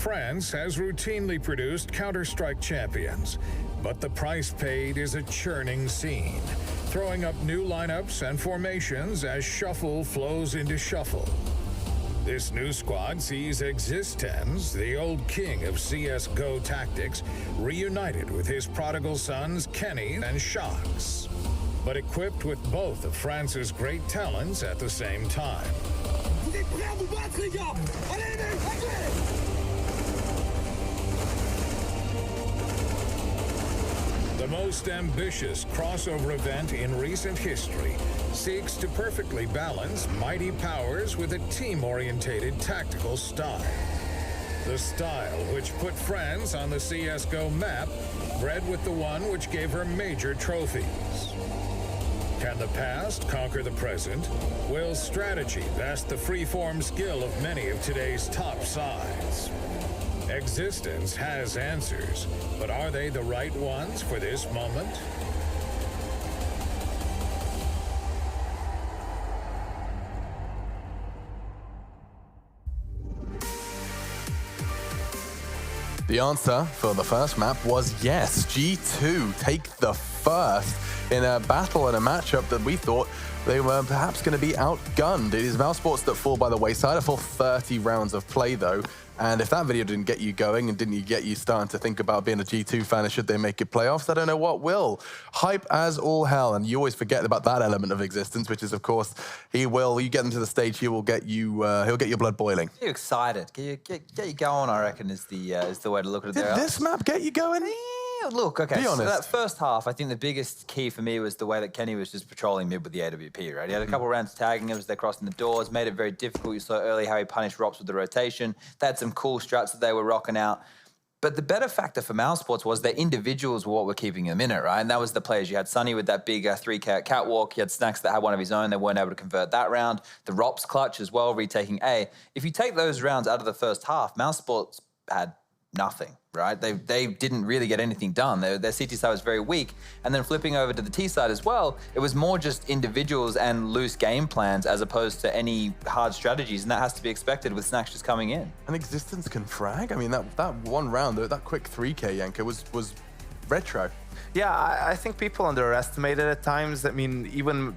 France has routinely produced Counter-Strike champions, but the price paid is a churning scene, throwing up new lineups and formations as shuffle flows into shuffle. This new squad sees ESL, the old king of CSGO tactics, reunited with his prodigal sons Kenny and Shox, but equipped with both of France's great talents at the same time. The most ambitious crossover event in recent history seeks to perfectly balance mighty powers with a team-orientated tactical style. The style which put France on the CSGO map, bred with the one which gave her major trophies. Can the past conquer the present? Will strategy best the free-form skill of many of today's top sides? ESL has answers, but are they the right ones for this moment? The answer for the first map was yes. G2 take the first in a battle and a matchup that we thought they were perhaps going to be outgunned. It is mousesports that fall by the wayside. A full 30 rounds of play, though. And if that video didn't get you going and didn't get you starting to think about being a G2 fan and should they make it playoffs, I don't know what will. Hype as all hell, and you always forget about that element of ESL, which is, of course, you get them to the stage, he will get you, he'll get your blood boiling. Get you excited, get you going, I reckon, is the way to look at it. Did this map get you going? Look, okay, Be honest. So that first half, I think the biggest key for me was the way that Kenny was just patrolling mid with the AWP, right? He had a couple rounds tagging him as they're crossing the doors, made it very difficult. You saw early how he punished Rops with the rotation. They had some cool strats that they were rocking out. But the better factor for mousesports was their individuals were what were keeping them in it, right? And that was the players. You had Sunny with that big 3K catwalk. You had Snacks that had one of his own. They weren't able to convert that round. The Rops clutch as well, retaking A. If you take those rounds out of the first half, mousesports had nothing, right? They didn't really get anything done. Their CT side was very weak. And then flipping over to the T side as well, it was more just individuals and loose game plans as opposed to any hard strategies. And that has to be expected with Snacks just coming in. And ESL can frag? I mean, that one round, that quick 3K Yanker was retro. Yeah, I think people underestimated at times. I mean, even,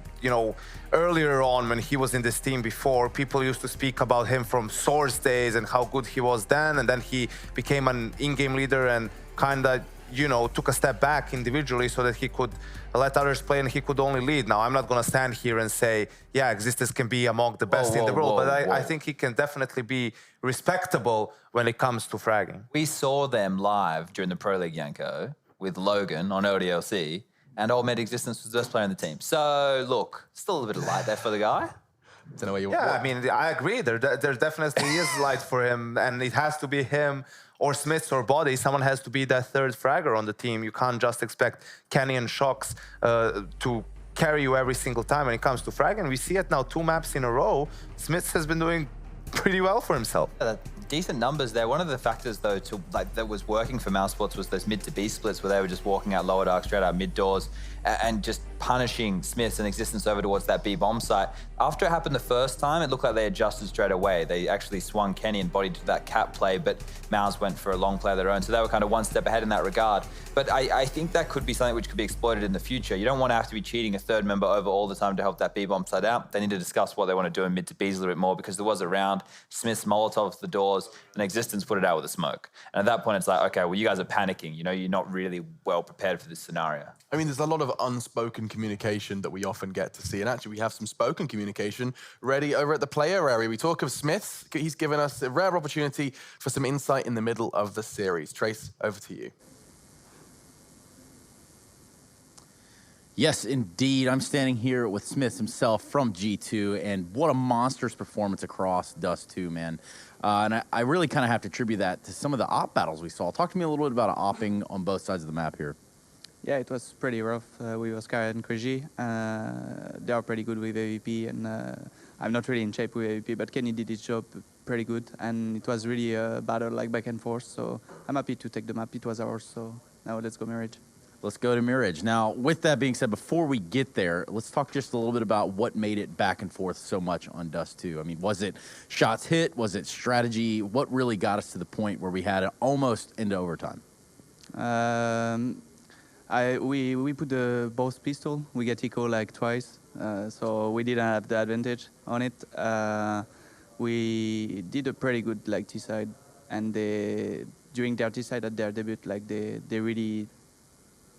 earlier on when he was in this team before, people used to speak about him from Source days and how good he was then. And then he became an in-game leader and kind of, took a step back individually so that he could let others play and he could only lead. Now, I'm not going to stand here and say, yeah, ESL can be among the best in the world, but I think he can definitely be respectable when it comes to fragging. We saw them live during the Pro League Yanko with Logan on ODLC, and Old Med ESL was the best player in the team. So, look, still a little bit of light there for the guy. Don't know where you I mean, I agree. There definitely is light for him, and it has to be him or SmithZz or Body. Someone has to be that third fragger on the team. You can't just expect Kenny and Shox to carry you every single time when it comes to frag. And we see it now 2 maps in a row. SmithZz has been doing pretty well for himself. Decent numbers there. One of the factors, though, that was working for mousesports was those mid to B splits where they were just walking out lower dark straight out mid doors and just punishing SmithZz and ESL over towards that B bomb site. After it happened the first time, it looked like they adjusted straight away. They actually swung Kenny and Body to that cap play, but Mouse went for a long play of their own. So they were kind of one step ahead in that regard. But I think that could be something which could be exploited in the future. You don't want to have to be cheating a third member over all the time to help that B bomb side out. They need to discuss what they want to do in mid to Bs a little bit more, because there was a round, SmithZz Molotov to the doors, and ESL put it out with a smoke. And at that point, it's like, okay, well, you guys are panicking. You're not really well prepared for this scenario. I mean, there's a lot of unspoken communication that we often get to see. And actually, we have some spoken communication ready over at the player area. We talk of SmithZz. He's given us a rare opportunity for some insight in the middle of the series. Trace, over to you. Yes, indeed. I'm standing here with SmithZz himself from G2, and what a monstrous performance across Dust 2, man. And I really kind of have to attribute that to some of the op battles we saw. Talk to me a little bit about opping on both sides of the map here. Yeah, it was pretty rough with Oscar and Kriji. They are pretty good with AVP, and I'm not really in shape with AVP, but Kenny did his job pretty good, and it was really a battle like back and forth, so I'm happy to take the map. It was ours, so now let's go Mirage. Let's go to Mirage. Now, with that being said, before we get there, let's talk just a little bit about what made it back and forth so much on Dust 2. I mean, was it shots hit? Was it strategy? What really got us to the point where we had it almost into overtime? We put the both pistol. We get eco like twice, so we didn't have the advantage on it. We did a pretty good like T side, and during their T side at their debut, like they really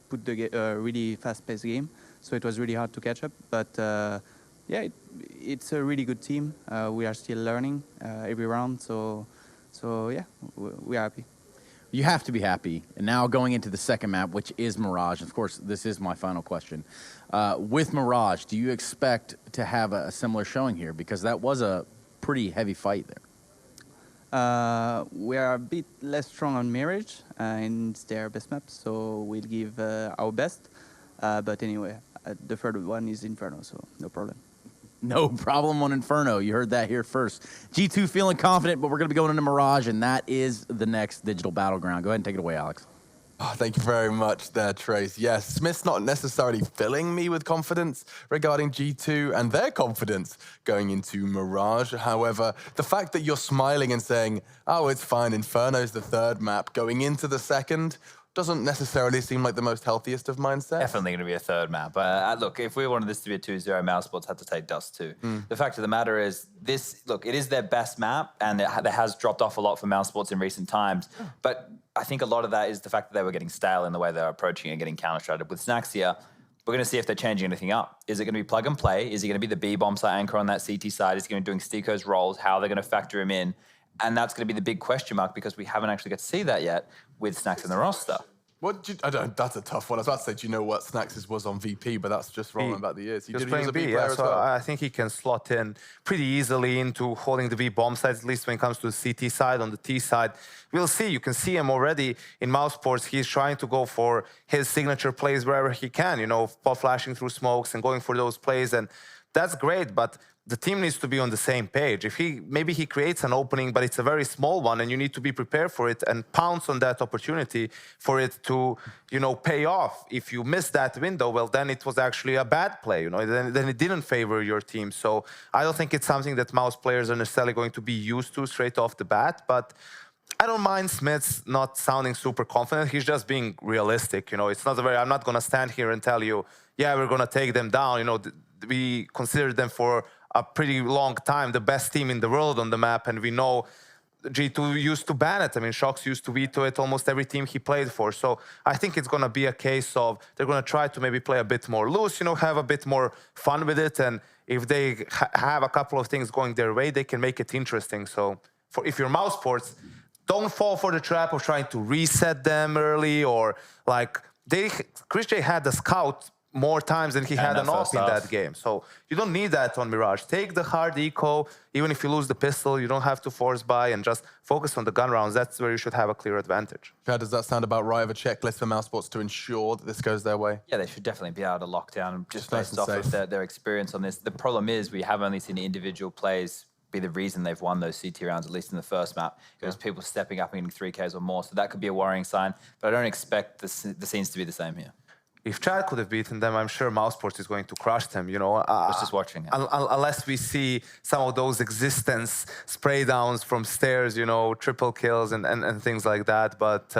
put the really fast-paced game, so it was really hard to catch up. But yeah, it's a really good team. We are still learning every round, so yeah, we are happy. You have to be happy. And now going into the second map, which is Mirage. Of course, this is my final question. With Mirage, do you expect to have a similar showing here? Because that was a pretty heavy fight there. We are a bit less strong on Mirage, and it's their best map, so we'll give our best. But anyway, the third one is Inferno, so no problem. No problem on Inferno. You heard that here first. G2 feeling confident, but we're going to be going into Mirage, and that is the next digital battleground. Go ahead and take it away, Alex. Oh, thank you very much there, Trace. Yes, Smith's not necessarily filling me with confidence regarding G2 and their confidence going into Mirage. However, the fact that you're smiling and saying, oh, it's fine, Inferno's the third map, going into the second, doesn't necessarily seem like the most healthiest of mindset. Definitely going to be a third map. Look, if we wanted this to be a 2-0, mousesports had to take Dust 2. The fact of the matter is, look, it is their best map, and it has dropped off a lot for mousesports in recent times. But I think a lot of that is the fact that they were getting stale in the way they're approaching it and getting counter-strated. With Snax here, we're going to see if they're changing anything up. Is it going to be plug and play? Is he going to be the B-bomb side anchor on that CT side? Is he going to be doing Stico's roles? How are they going to factor him in? And that's going to be the big question mark, because we haven't actually got to see that yet with Snax in the roster. That's a tough one. I was about to say, do you know what SmithZz was on VP? But that's just wrong about the years. He was playing B, yeah, so I think he can slot in pretty easily into holding the B bomb side, at least when it comes to the CT side. On the T side, we'll see. You can see him already in mousesports. He's trying to go for his signature plays wherever he can, you know, pop flashing through smokes and going for those plays. And that's great, but the team needs to be on the same page. If maybe he creates an opening, but it's a very small one, and you need to be prepared for it and pounce on that opportunity for it to, you know, pay off. If you miss that window, well, then it was actually a bad play, you know, then it didn't favor your team. So I don't think it's something that mouse players are necessarily going to be used to straight off the bat, but I don't mind SmithZz not sounding super confident. He's just being realistic, you know. It's not I'm not going to stand here and tell you, yeah, we're going to take them down. You know, we considered them for a pretty long time the best team in the world on the map, and we know G2 used to ban it. I mean, Shox used to veto it almost every team he played for. So I think it's going to be a case of they're going to try to maybe play a bit more loose, you know, have a bit more fun with it, and if they have a couple of things going their way, they can make it interesting. So if you're mousesports, don't fall for the trap of trying to reset them early, or like Chris J had the scout more times than he had an op in that game. So you don't need that on Mirage. Take the hard eco. Even if you lose the pistol, you don't have to force buy and just focus on the gun rounds. That's where you should have a clear advantage. How does that sound about right of a checklist for mousesports to ensure that this goes their way? Yeah, they should definitely be able to lock down just based off of their experience on this. The problem is we have only seen individual plays be the reason they've won those CT rounds, at least in the first map. It was people stepping up and getting 3Ks or more. So that could be a worrying sign. But I don't expect the scenes to be the same here. If Chad could have beaten them, I'm sure mousesports is going to crush them, you know. I was just watching it. Unless we see some of those existence spray downs from stairs, you know, triple kills and things like that. But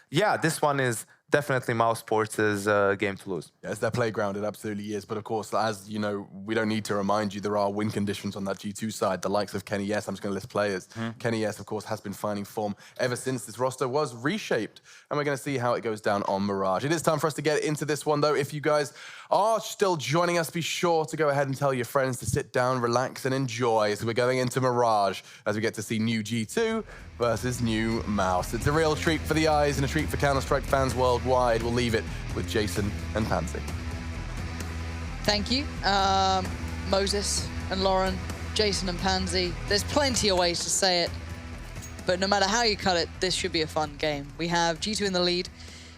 yeah, this one is definitely mousesports' game to lose. Yeah, it's their playground, it absolutely is. But of course, as you know, we don't need to remind you, there are win conditions on that G2 side. The likes of Kenny S, I'm just going to list players. Kenny S, of course, has been finding form ever since this roster was reshaped. And we're going to see how it goes down on Mirage. It is time for us to get into this one, though. If you guys are still joining us, be sure to go ahead and tell your friends to sit down, relax, and enjoy as we're going into Mirage, as we get to see new G2 versus new Mouse. It's a real treat for the eyes and a treat for Counter-Strike fans worldwide. We'll leave it with Jason and Pansy. Thank you. Moses and Lauren, Jason and Pansy. There's plenty of ways to say it, but no matter how you cut it, this should be a fun game. We have G2 in the lead.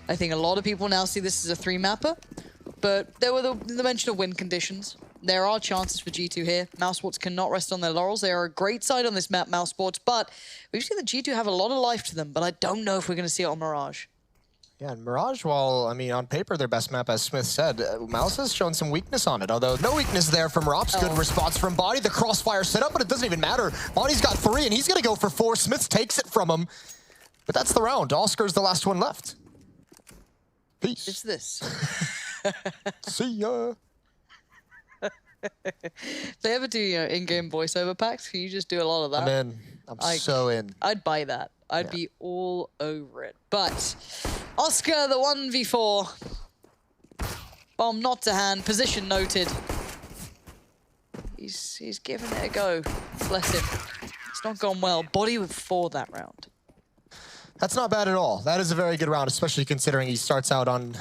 I think a lot of people now see this as a 3-mapper, but there were the mention of win conditions. There are chances for G2 here. mousesports cannot rest on their laurels. They are a great side on this map, mousesports, but we've seen that G2 have a lot of life to them, but I don't know if we're going to see it on Mirage. Yeah, and Mirage, while, I mean, on paper, their best map, as Smith said, Mouse has shown some weakness on it, although no weakness there from Rops. Good response from Body. The crossfire set up, but it doesn't even matter. Body's got 3, and he's going to go for 4. Smith takes it from him, but that's the round. Oscar's the last one left. Peace. It's this. See ya. If they ever do, you know, in-game voiceover packs, can you just do a lot of that? I'm in. I'm so in. I'd buy that. I'd be all over it. But Oscar, the 1v4. Bomb not to hand. Position noted. He's giving it a go. Bless him. It's not gone well. Body with 4 that round. That's not bad at all. That is a very good round, especially considering he starts out on...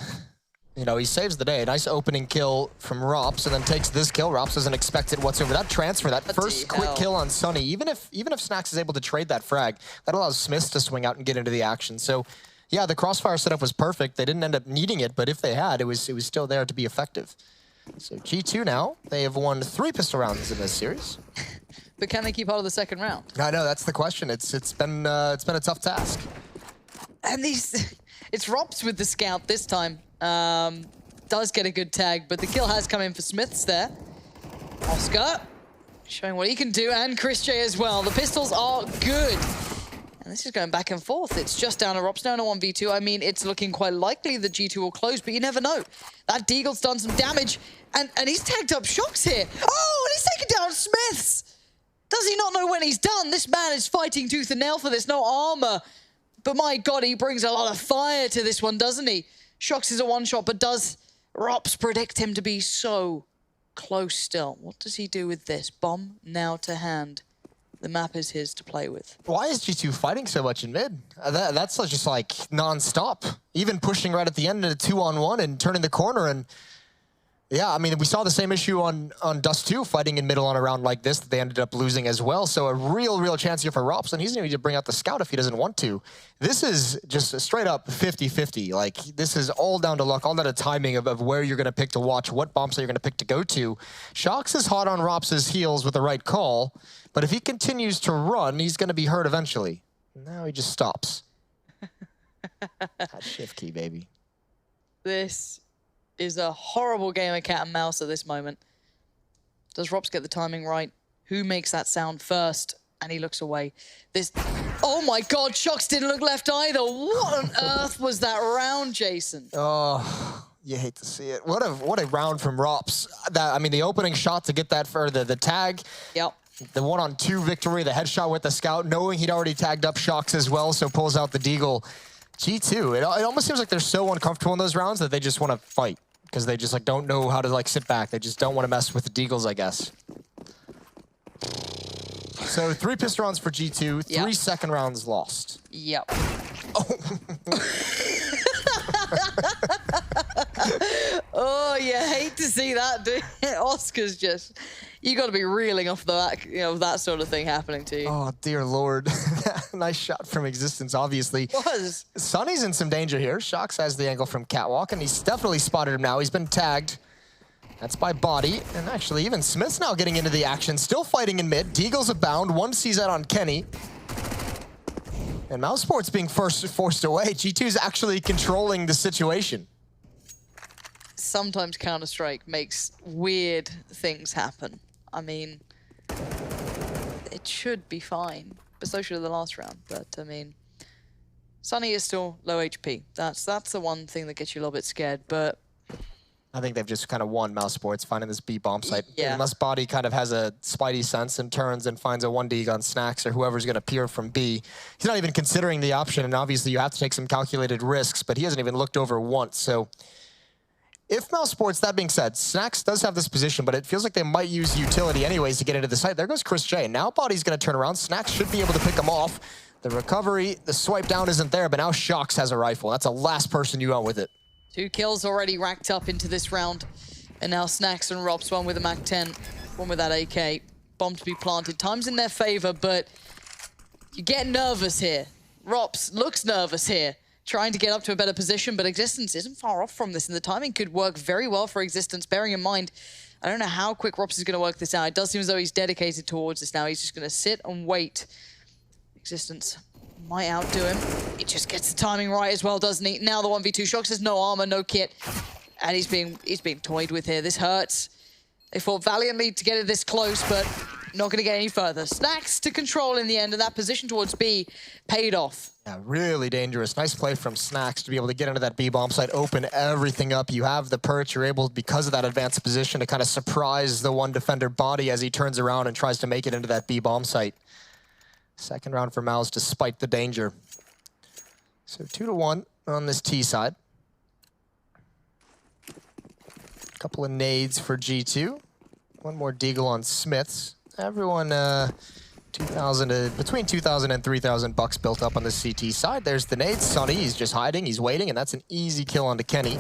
You know, he saves the day. Nice opening kill from Rops, and then takes this kill. Rops doesn't expect it whatsoever. That transfer, that first quick kill on Sunny, even if Snax is able to trade that frag, that allows SmithZz to swing out and get into the action. So, yeah, the crossfire setup was perfect. They didn't end up needing it, but if they had, it was still there to be effective. So G2 now, they have won 3 pistol rounds in this series. But can they keep hold of the second round? I know, that's the question. It's been a tough task. And it's Rops with the scout this time. Does get a good tag, but the kill has come in for SmithZz there. Oscar showing what he can do, and Chris J as well. The pistols are good. And this is going back and forth. It's just down to Rops now in a 1v2. I mean, it's looking quite likely that G2 will close, but you never know. That Deagle's done some damage, and he's tagged up Shocks here. Oh, and he's taken down SmithZz. Does he not know when he's done? This man is fighting tooth and nail for this. No armor. But my God, he brings a lot of fire to this one, doesn't he? Shocks is a one-shot, but does Rops predict him to be so close still? What does he do with this? Bomb now to hand. The map is his to play with. Why is G2 fighting so much in mid? That's just like non-stop. Even pushing right at the end in a 2-on-1 and turning the corner. And yeah, I mean, we saw the same issue on Dust 2 fighting in middle on a round like this that they ended up losing as well. So a real chance here for Rops, and he's going to need to bring out the scout if he doesn't want to. This is just straight up 50-50. Like, this is all down to luck, all down to timing of where you're going to pick to watch, what bombs you're going to pick to go to. Shocks is hot on Rops' heels with the right call, but if he continues to run, he's going to be hurt eventually. Now he just stops. That shift key, baby. This is a horrible game of cat and mouse at this moment. Does Rops get the timing right? Who makes that sound first? And he looks away. Oh my God, Shocks didn't look left either. What on earth was that round, Jason? Oh, you hate to see it. What a round from Rops. I mean, the opening shot to get that for the tag. Yep. The 1-on-2 victory, the headshot with the scout, knowing he'd already tagged up Shocks as well, so pulls out the Deagle. G2, it almost seems like they're so uncomfortable in those rounds that they just want to fight because they just like don't know how to like sit back. They just don't want to mess with the Deagles, I guess. So 3 pistol rounds for G2, 3 second rounds lost. Yep. Oh, you hate to see that, dude. Oscar's just... You got to be reeling off the back, you know, that sort of thing happening to you. Oh, dear Lord. Nice shot from Existence, obviously. Was. Sunny's in some danger here. Shocks has the angle from Catwalk, and he's definitely spotted him now. He's been tagged. That's by Body. And actually, even SmithZz now getting into the action. Still fighting in mid. Deagle's abound. One sees that on Kenny. And mousesports being forced away. G2's actually controlling the situation. Sometimes Counter-Strike makes weird things happen. I mean, it should be fine, but so should the last round. But I mean, Sunny is still low HP. That's the one thing that gets you a little bit scared. But I think they've just kind of won mousesports finding this B bomb site. Yeah. Unless Body kind of has a spidey sense and turns and finds a 1D on Snax or whoever's going to peer from B. He's not even considering the option, and obviously you have to take some calculated risks, but he hasn't even looked over once. So if mousesports, that being said, Snax does have this position, but it feels like they might use utility anyways to get into the site. There goes Chris J. Now Body's going to turn around. Snax should be able to pick him off. The recovery, the swipe down isn't there, but now Shocks has a rifle. That's the last person you want with it. 2 kills already racked up into this round. And now Snax and Rops, one with a MAC-10, one with that AK. Bomb to be planted. Time's in their favor, but you get nervous here. Rops looks nervous here, trying to get up to a better position, but Existence isn't far off from this, and the timing could work very well for Existence, bearing in mind, I don't know how quick Rops is going to work this out. It does seem as though he's dedicated towards this now. He's just going to sit and wait. Existence Might outdo him. He just gets the timing right as well, doesn't he? Now the 1v2. Shox has no armor, no kit. And he's being toyed with here. This hurts. They fought valiantly to get it this close, but not going to get any further. Snacks to control in the end, and that position towards B paid off. Yeah, really dangerous. Nice play from Snacks to be able to get into that B bomb site, open everything up. You have the perch. You're able, because of that advanced position, to kind of surprise the one defender body as he turns around and tries to make it into that B bomb site. Second round for Mouse despite the danger. So 2-1 on this T side. Couple of nades for G2. One more deagle on SmithZz. Everyone between 2,000 and 3,000 bucks built up on the CT side. There's the nades. Sonny, he's just hiding, he's waiting, and that's an easy kill onto Kenny.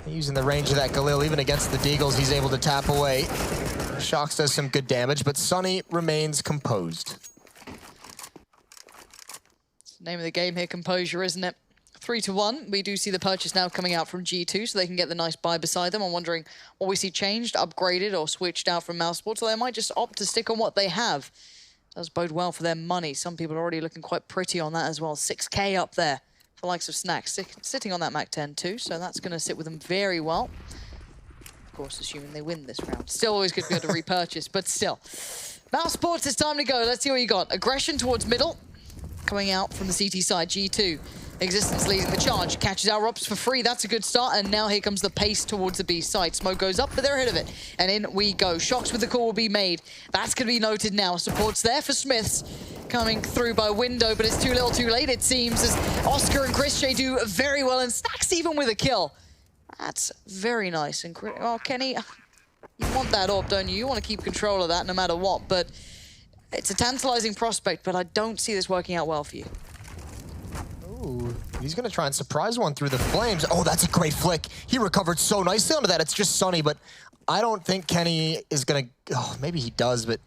Using the range of that Galil, even against the deagles, he's able to tap away. Shox does some good damage, but Sonny remains composed. Name of the game here, composure, isn't it? 3-1. We do see the purchase now coming out from G2, so they can get the nice buy beside them. I'm wondering what we see changed, upgraded, or switched out from mousesports, so they might just opt to stick on what they have. Does bode well for their money. Some people are already looking quite pretty on that as well. 6K up there for the likes of Snacks, sitting on that Mac 10 too, so that's going to sit with them very well. Of course, assuming they win this round. Still always good to be able to repurchase, but still. mousesports, it's time to go. Let's see what you got. Aggression towards middle, coming out from the CT side, G2. Existence leading the charge, catches out Rops for free. That's a good start, and now here comes the pace towards the B side. Smoke goes up, but they're ahead of it, and in we go. Shox with the call will be made. That's going to be noted now. Support's there for SmithZz, coming through by window, but it's too little too late, it seems, as Oscar and Chris J do very well, and Stacks even with a kill. That's very nice. And oh, Kenny, you want that AWP, don't you? You want to keep control of that no matter what, but it's a tantalizing prospect, but I don't see this working out well for you. Ooh, he's going to try and surprise one through the flames. Oh, that's a great flick. He recovered so nicely onto that. It's just Sonny, but I don't think Kenny is going to... Oh, maybe he does, but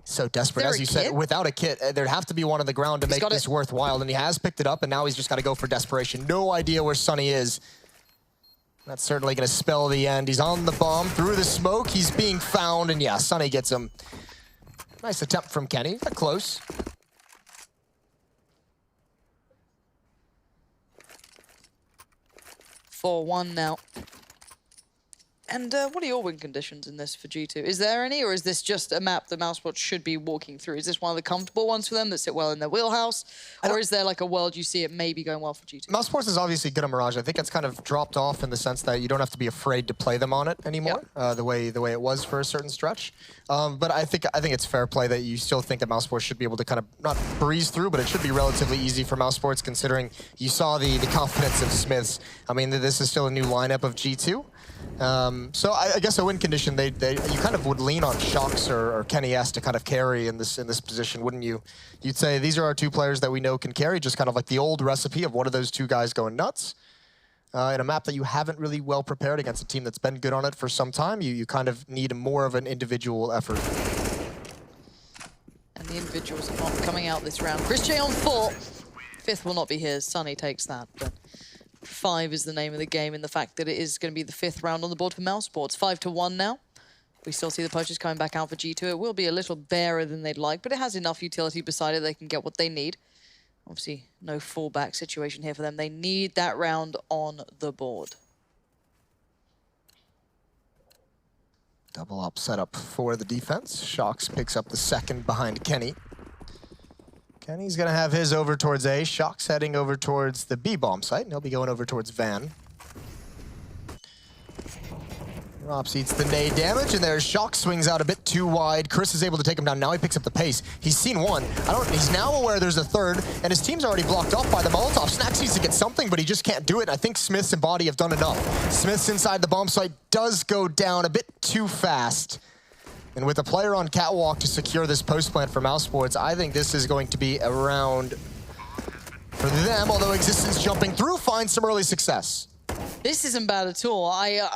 so desperate. As you said, without a kit, there'd have to be one on the ground to make this worthwhile, and he has picked it up, and now he's just got to go for desperation. No idea where Sonny is. That's certainly going to spell the end. He's on the bomb, through the smoke. He's being found, and yeah, Sonny gets him. Nice attempt from Kenny. Got close. 4-1 now. And what are your win conditions in this for G2? Is there any, or is this just a map that mousesports should be walking through? Is this one of the comfortable ones for them that sit well in their wheelhouse? Or is there like a world you see it maybe going well for G2? mousesports is obviously good on Mirage. I think it's kind of dropped off in the sense that you don't have to be afraid to play them on it anymore, the way it was for a certain stretch. But I think it's fair play that you still think that mousesports should be able to kind of not breeze through, but it should be relatively easy for mousesports considering you saw the confidence of SmithZz. I mean, this is still a new lineup of G2. So I guess a win condition, you kind of would lean on Shox or Kenny S to kind of carry in this position, wouldn't you? You'd say these are our two players that we know can carry, just kind of like the old recipe of one of those two guys going nuts. In a map that you haven't really well prepared against a team that's been good on it for some time, you kind of need more of an individual effort. And the individuals are not coming out this round. Chris J on 4. Fifth will not be his. Sonny takes that, but 5 is the name of the game in the fact that it is going to be the 5th round on the board for mousesports. 5-1 now. We still see the purchase coming back out for G2. It will be a little barer than they'd like, but it has enough utility beside it. They can get what they need. Obviously, no fallback situation here for them. They need that round on the board. Double up setup for the defense. Shox picks up the second behind Kenny. Kenny's going to have his over towards A. Shox heading over towards the B bomb site, and he'll be going over towards Van. Rops eats the nade damage, and there's Shox swings out a bit too wide. Chris is able to take him down. Now he picks up the pace. He's seen one. He's now aware there's a third, and his team's already blocked off by the Molotov. Snacks needs to get something, but he just can't do it. I think SmithZz and Body have done enough. SmithZz inside the bomb site does go down a bit too fast. And with a player on catwalk to secure this post plant for mousesports, I think this is going to be a round for them, although Existence jumping through finds some early success. This isn't bad at all. I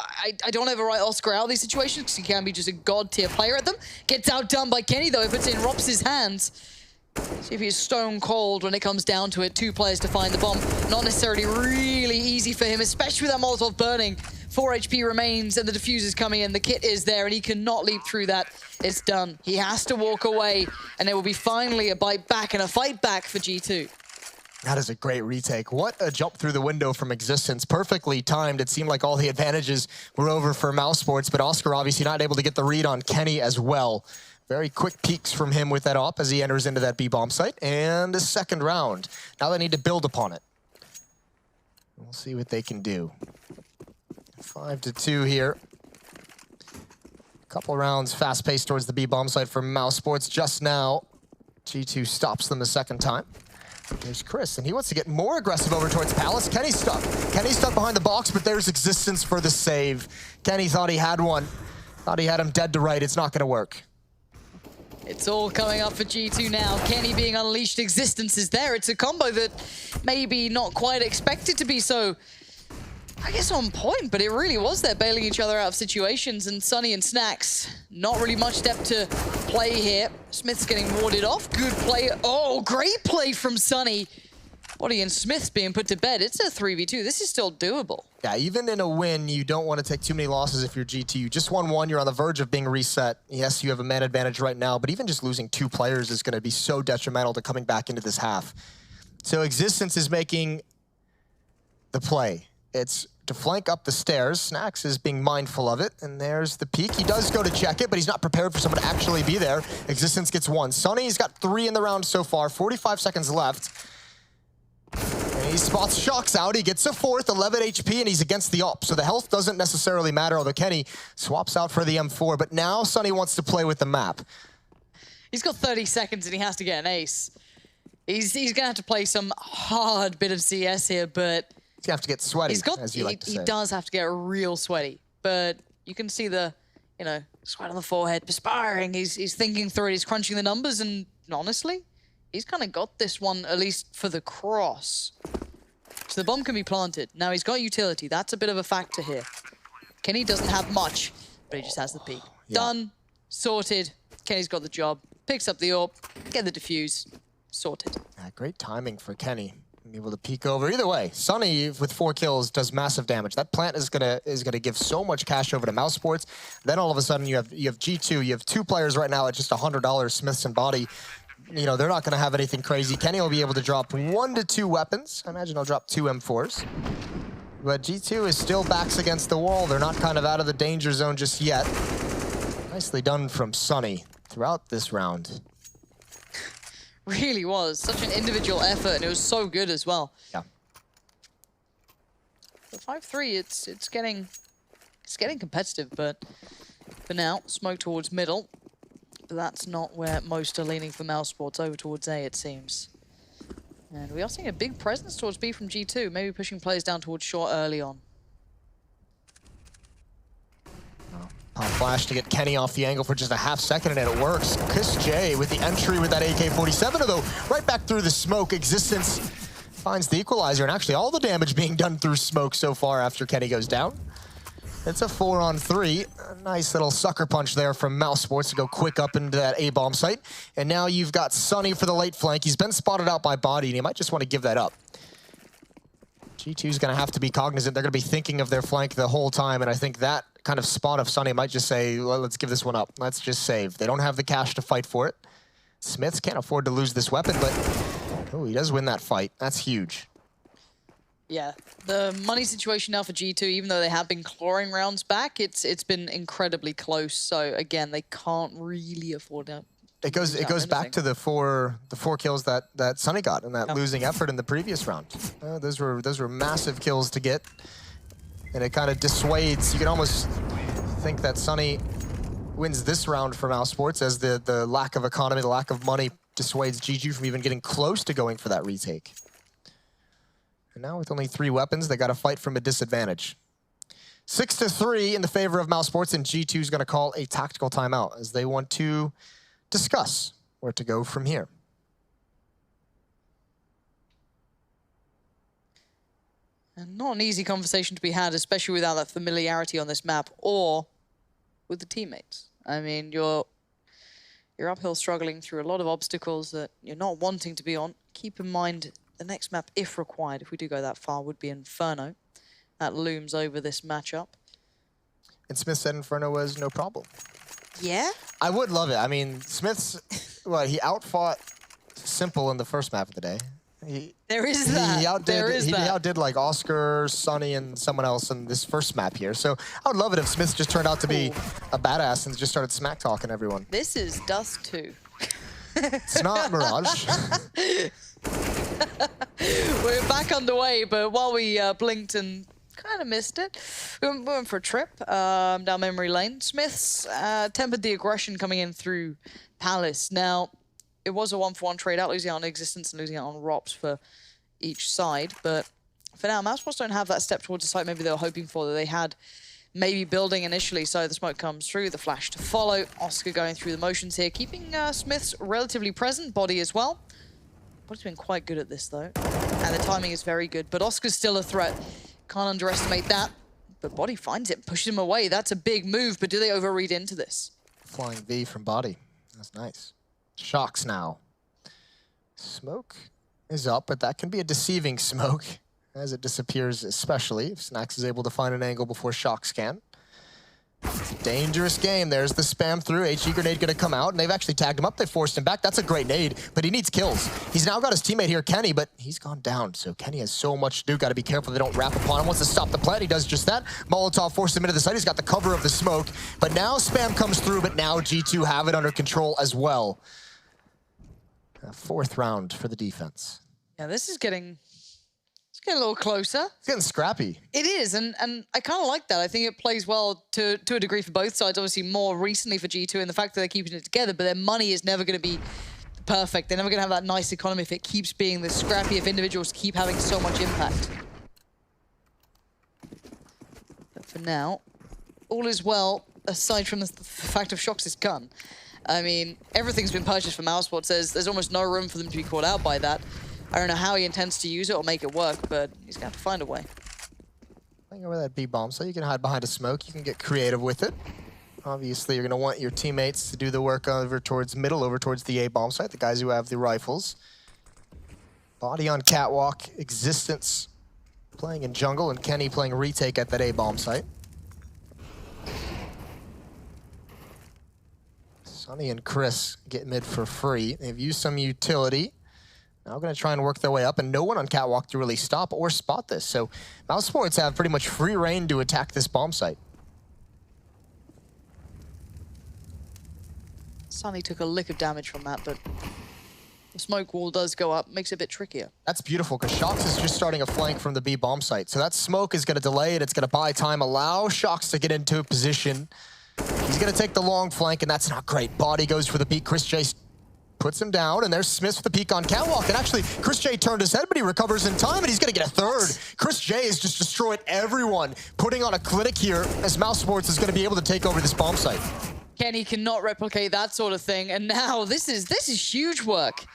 don't ever write Oscar out of these situations because he can be just a god-tier player at them. Gets outdone by Kenny, though, if it's in Rops' hands. See if he's stone cold when it comes down to it. 2 players to find the bomb. Not necessarily really easy for him, especially with that Molotov burning 4 HP remains and the diffuser's coming in. The kit is there and he cannot leap through that. It's done. He has to walk away and there will be finally a bite back and a fight back for G2. That is a great retake. What a jump through the window from Existence. Perfectly timed. It seemed like all the advantages were over for mousesports, but Oscar obviously not able to get the read on Kenny as well. Very quick peeks from him with that op as he enters into that B-bomb site. And the second round. Now they need to build upon it. We'll see what they can do. 5-2 here. Couple rounds fast-paced towards the B-bomb site for mousesports. Just now, G2 stops them the second time. There's Chris, and he wants to get more aggressive over towards Palace. Kenny's stuck. Kenny's stuck behind the box, but there's Existence for the save. Kenny thought he had one. Thought he had him dead to right. It's not going to work. It's all coming up for G2 now. Kenny being unleashed, Existence is there. It's a combo that maybe not quite expected to be so, I guess, on point, but it really was there, bailing each other out of situations. And Sunny and Snacks, not really much depth to play here. Smith's getting warded off. Good play. Oh, great play from Sunny. Body and Smith's being put to bed. It's a 3v2. This is still doable. Yeah, even in a win, you don't want to take too many losses if you're G2. You just won one. You're on the verge of being reset. Yes, you have a man advantage right now, but even just losing 2 players is going to be so detrimental to coming back into this half. So Existence is making the play. It's to flank up the stairs. Snacks is being mindful of it, and there's the peek. He does go to check it, but he's not prepared for someone to actually be there. Existence gets 1. Sunny's got 3 in the round so far, 45 seconds left. And he spots Shocks out. He gets a 4th, 11 HP, and he's against the op. So the health doesn't necessarily matter, although Kenny swaps out for the M4. But now Sunny wants to play with the map. He's got 30 seconds, and he has to get an ace. He's going to have to play some hard bit of CS here, but he's going to have to get sweaty, as you like to say. He does have to get real sweaty, but you can see the, sweat on the forehead, perspiring. He's thinking through it. He's crunching the numbers, and honestly, he's kind of got this one, at least for the cross. So the bomb can be planted. Now he's got utility. That's a bit of a factor here. Kenny doesn't have much, but he just has the peek. Yeah. Done, sorted. Kenny's got the job. Picks up the AWP, get the defuse, sorted. Yeah, great timing for Kenny. Able to peek over. Either way, Sunny with 4 kills does massive damage. That plant is gonna give so much cash over to mousesports. Then all of a sudden you have G2. You have 2 players right now at just $100. Smithzz and Body. They're not gonna have anything crazy. Kenny will be able to drop 1 to 2 weapons. I imagine he'll drop 2 M4s. But G2 is still backs against the wall. They're not kind of out of the danger zone just yet. Nicely done from Sunny throughout this round. Really was such an individual effort, and it was so good as well. Yeah. The 5-3, it's getting competitive, but for now, smoke towards middle. But that's not where most are leaning for mousesports. Over towards A, it seems. And we are seeing a big presence towards B from G2, maybe pushing players down towards short early on. Pop flash to get Kenny off the angle for just a half second, and it works. Chris J with the entry with that AK-47, though right back through the smoke. Existence finds the equalizer, and actually all the damage being done through smoke so far after Kenny goes down. It's a 4-on-3. A nice little sucker punch there from mousesports to go quick up into that A-bomb site. And now you've got Sunny for the late flank. He's been spotted out by Body, and he might just want to give that up. G2's going to have to be cognizant. They're going to be thinking of their flank the whole time, and I think that kind of spot of Sunny might just say, well, let's give this one up. Let's just save. They don't have the cash to fight for it. SmithZz can't afford to lose this weapon, but oh, he does win that fight. That's huge. Yeah, the money situation now for G2, even though they have been clawing rounds back, it's been incredibly close. So again, they can't really afford to. It goes back to the four kills that Sunny got and that losing effort in the previous round. Those were massive kills to get, and it kind of dissuades. You can almost think that Sunny wins this round for mousesports as the lack of economy, the lack of money dissuades GG from even getting close to going for that retake. And now with only 3 weapons, they got to fight from a disadvantage. 6-3 in the favor of mousesports, and G2 is going to call a tactical timeout as they want to discuss where to go from here. And not an easy conversation to be had, especially without that familiarity on this map or with the teammates. I mean, you're uphill struggling through a lot of obstacles that you're not wanting to be on. Keep in mind the next map, if required, if we do go that far, would be Inferno. That looms over this matchup. And Smith said Inferno was no problem. Yeah? I would love it. I mean, Smith's, he outfought Simple in the first map of the day. There is that. He outdid like Oscar, Sonny, and someone else in this first map here. So I would love it if Smith just turned out to be a badass and just started smack talking everyone. This is Dust 2. It's not Mirage. We're back underway, but while we blinked and kind of missed it, we went for a trip down memory lane. SmithZz tempered the aggression coming in through Palace. Now, it was a 1-for-1 trade out, losing out on Existence and losing out on Rops for each side. But for now, mousesports don't have that step towards the site maybe they were hoping for, that they had maybe building initially. So the smoke comes through, the flash to follow. Oscar going through the motions here, keeping SmithZz relatively present, Body as well. Body's been quite good at this, though. And the timing is very good, but Oscar's still a threat. Can't underestimate that. But Body finds it, pushes him away. That's a big move, but do they overread into this? Flying V from Body. That's nice. Shocks now. Smoke is up, but that can be a deceiving smoke as it disappears, especially if SmithZz is able to find an angle before Shocks can. Dangerous game. There's the spam through. HE grenade going to come out, and they've actually tagged him up. They forced him back. That's a great nade, but he needs kills. He's now got his teammate here, Kenny, but he's gone down. So Kenny has so much to do. Got to be careful they don't wrap upon him. Wants to stop the plant. He does just that. Molotov forced him into the site. He's got the cover of the smoke, but now spam comes through, but now G2 have it under control as well. A fourth round for the defense. Yeah, this is getting a little closer. It's getting scrappy. It is, and I kind of like that. I think it plays well to a degree for both sides. Obviously, more recently for G2 and the fact that they're keeping it together, but their money is never going to be perfect. They're never going to have that nice economy if it keeps being this scrappy, if individuals keep having so much impact. But for now, all is well, aside from the fact of Shocks' gun. I mean, everything's been purchased from mousesports. There's almost no room for them to be caught out by that. I don't know how he intends to use it or make it work, but he's going to have to find a way. Playing over that B bomb, so you can hide behind a smoke. You can get creative with it. Obviously, you're going to want your teammates to do the work over towards middle, over towards the A bomb site, the guys who have the rifles. Body on catwalk, Existence playing in jungle, and Kenny playing retake at that A bomb site. Sonny and Chris get mid for free. They've used some utility. Now going to try and work their way up, and no one on catwalk to really stop or spot this. So mousesports have pretty much free reign to attack this bomb site. Sonny took a lick of damage from that, but the smoke wall does go up, makes it a bit trickier. That's beautiful, because Shocks is just starting a flank from the B bomb site. So that smoke is going to delay it. It's going to buy time, allow Shocks to get into a position. He's going to take the long flank, and that's not great. Body goes for the peek. Chris J puts him down, and there's SmithZz with the peek on catwalk. And actually, Chris J turned his head, but he recovers in time, and he's going to get a third. Chris J has just destroyed everyone, putting on a clinic here, as mousesports is going to be able to take over this bomb site. Kenny cannot replicate that sort of thing, and now this is huge work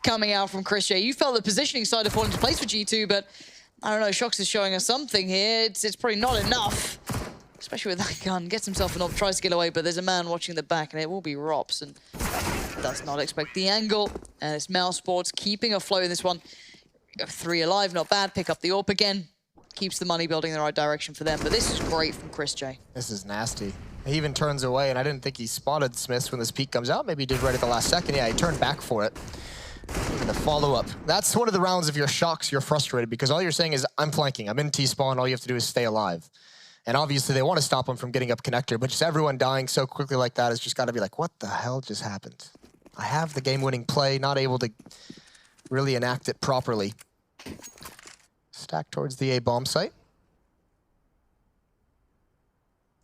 coming out from Chris J. You felt the positioning started to fall into place for G2, but I don't know, Shocks is showing us something here. It's probably not enough, especially with that gun. Gets himself an op, tries to get away, but there's a man watching the back, and it will be Rops, and does not expect the angle. And it's mousesports keeping afloat in this one. 3 alive, not bad. Pick up the AWP again. Keeps the money building in the right direction for them, but this is great from Chris J. This is nasty. He even turns away, and I didn't think he spotted SmithZz when this peek comes out. Maybe he did right at the last second. Yeah, he turned back for it. And the follow-up. That's one of the rounds of your Shocks, you're frustrated, because all you're saying is, I'm flanking, I'm in T-spawn, all you have to do is stay alive. And obviously they want to stop him from getting up connector, but just everyone dying so quickly like that has just got to be like, what the hell just happened? I have the game-winning play, not able to really enact it properly. Stack towards the A bomb site.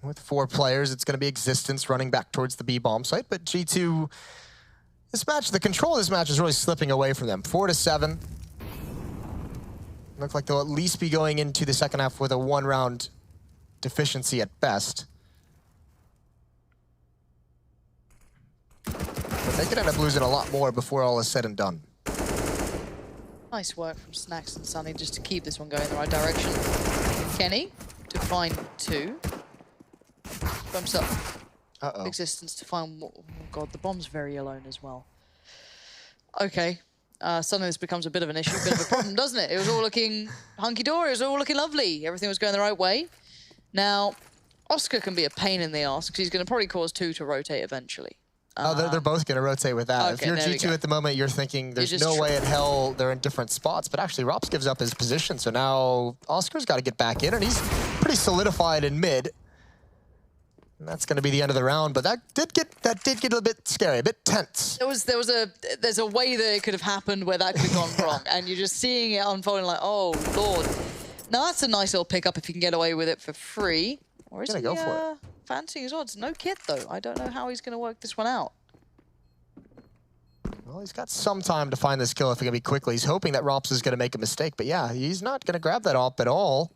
With 4 players, it's going to be Existence running back towards the B bomb site, but G2, this match, the control of this match is really slipping away from them. 4-7. Looks like they'll at least be going into the second half with a 1-round deficiency at best. But they could end up losing a lot more before all is said and done. Nice work from Snacks and Sonny just to keep this one going in the right direction. Kenny to find 2. Bumps up. Existence to find... Oh god, the bomb's very alone as well. Okay. Suddenly this becomes a bit of an issue, a bit of a problem, doesn't it? It was all looking hunky-dory, it was all looking lovely. Everything was going the right way. Now, Oscar can be a pain in the ass because he's going to probably cause 2 to rotate eventually. Oh, they're both going to rotate with that. Okay, if you're G2 at the moment, you're thinking there's no way in hell they're in different spots. But actually, Rops gives up his position. So now Oscar's got to get back in, and he's pretty solidified in mid. And that's going to be the end of the round. But that did get a little bit scary, a bit tense. There's a way that it could have happened where that could have gone wrong, and you're just seeing it unfolding like, oh lord. Now that's a nice little pickup if you can get away with it for free. Or is he go for it. fancying his odds? No kit though. I don't know how he's going to work this one out. Well, he's got some time to find this kill if it can be quickly. He's hoping that Rops is going to make a mistake. But yeah, he's not going to grab that op at all.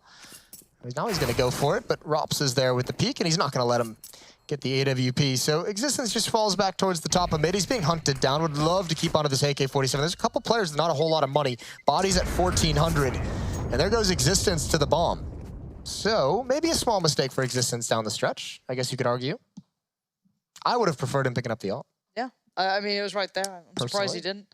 Now he's going to go for it, but Rops is there with the peek, and he's not going to let him get the AWP. So Existence just falls back towards the top of mid. He's being hunted down. Would love to keep onto this AK-47. There's a couple players with not a whole lot of money. Body's at 1,400. And there goes Existence to the bomb. So maybe a small mistake for Existence down the stretch, I guess you could argue. I would have preferred him picking up the ult. Yeah, I mean, it was right there. I'm surprised he didn't.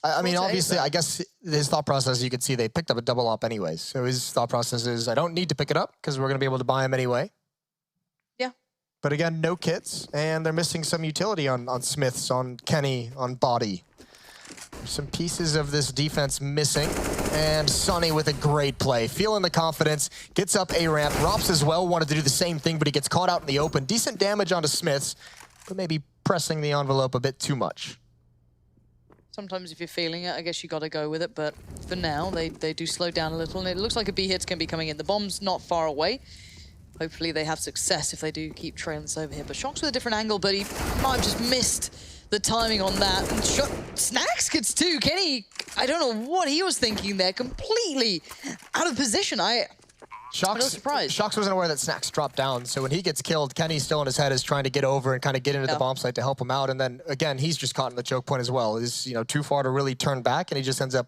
I mean, obviously, I guess his thought process, you could see they picked up a double op anyways. So his thought process is, I don't need to pick it up because we're going to be able to buy him anyway. Yeah. But again, no kits, and they're missing some utility on SmithZz, on Kenny, on Body. There's some pieces of this defense missing. And Sonny with a great play. Feeling the confidence, gets up A ramp. Rops as well wanted to do the same thing, but he gets caught out in the open. Decent damage onto SmithZz, but maybe pressing the envelope a bit too much. Sometimes if you're feeling it, I guess you got to go with it. But for now, they do slow down a little. And it looks like a B hit's going to be coming in. The bomb's not far away. Hopefully they have success if they do keep trailing this over here. But Shock's with a different angle, but he might have just missed the timing on that. And Snacks gets 2. Kenny, I don't know what he was thinking there. Completely out of position. I'm not surprised. Shocks wasn't aware that Snacks dropped down, so when he gets killed, Kenny's still in his head is trying to get over and kind of get into the bomb site to help him out. And then, again, he's just caught in the choke point as well. He's, you know, too far to really turn back, and he just ends up